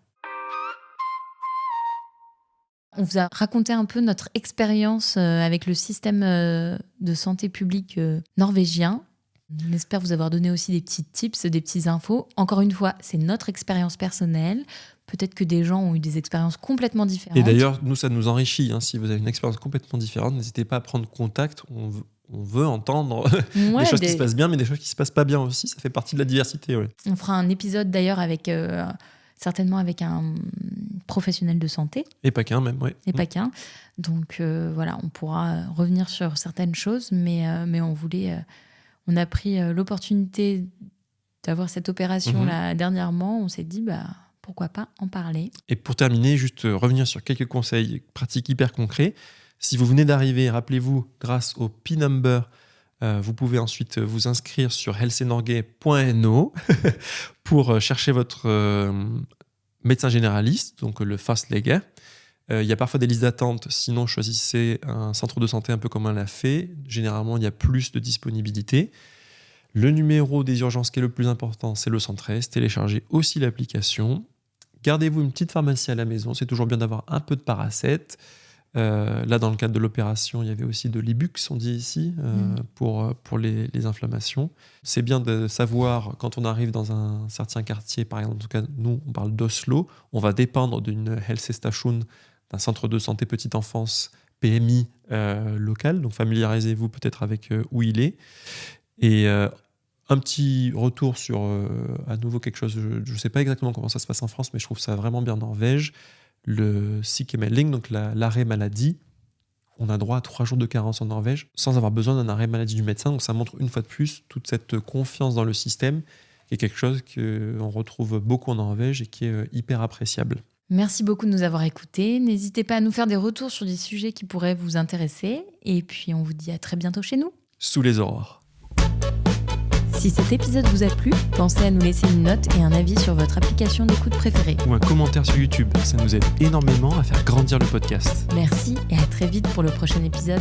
On vous a raconté un peu notre expérience avec le système de santé publique norvégien. On espère vous avoir donné aussi des petits tips, des petites infos. Encore une fois, c'est notre expérience personnelle. Peut-être que des gens ont eu des expériences complètement différentes. Et d'ailleurs, nous, ça nous enrichit. Si vous avez une expérience complètement différente, n'hésitez pas à prendre contact. On veut entendre des choses qui se passent bien, mais des choses qui ne se passent pas bien aussi. Ça fait partie de la diversité. Ouais. On fera un épisode d'ailleurs certainement avec un professionnel de santé. Et pas qu'un même, oui. Et pas qu'un. Donc voilà, on pourra revenir sur certaines choses, mais on a pris l'opportunité d'avoir cette opération-là dernièrement. On s'est dit, pourquoi pas en parler. Et pour terminer, juste revenir sur quelques conseils pratiques hyper concrets. Si vous venez d'arriver, rappelez-vous, grâce au P-Number, vous pouvez ensuite vous inscrire sur helsenorgay.no pour chercher votre médecin généraliste, donc le Fastleger. Il y a parfois des listes d'attente, sinon choisissez un centre de santé un peu comme on l'a fait. Généralement, il y a plus de disponibilité. Le numéro des urgences qui est le plus important, c'est le 113. Téléchargez aussi l'application. Gardez-vous une petite pharmacie à la maison. C'est toujours bien d'avoir un peu de paracète. Là, dans le cadre de l'opération, il y avait aussi de l'Ibux, on dit ici, pour les inflammations. C'est bien de savoir, quand on arrive dans un certain quartier, par exemple, en tout cas, nous, on parle d'Oslo, on va dépendre d'une helsestation, d'un centre de santé petite enfance, PMI local. Donc, familiarisez-vous peut-être avec où il est. Et un petit retour sur, à nouveau, quelque chose, je ne sais pas exactement comment ça se passe en France, mais je trouve ça vraiment bien en Norvège. Le sykemelding, donc l'arrêt maladie, on a droit à 3 jours de carence en Norvège sans avoir besoin d'un arrêt maladie du médecin. Donc ça montre une fois de plus toute cette confiance dans le système, qui est quelque chose qu'on retrouve beaucoup en Norvège et qui est hyper appréciable. Merci beaucoup de nous avoir écoutés. N'hésitez pas à nous faire des retours sur des sujets qui pourraient vous intéresser. Et puis on vous dit à très bientôt chez nous. Sous les aurores. Si cet épisode vous a plu, pensez à nous laisser une note et un avis sur votre application d'écoute préférée. Ou un commentaire sur YouTube, ça nous aide énormément à faire grandir le podcast. Merci et à très vite pour le prochain épisode.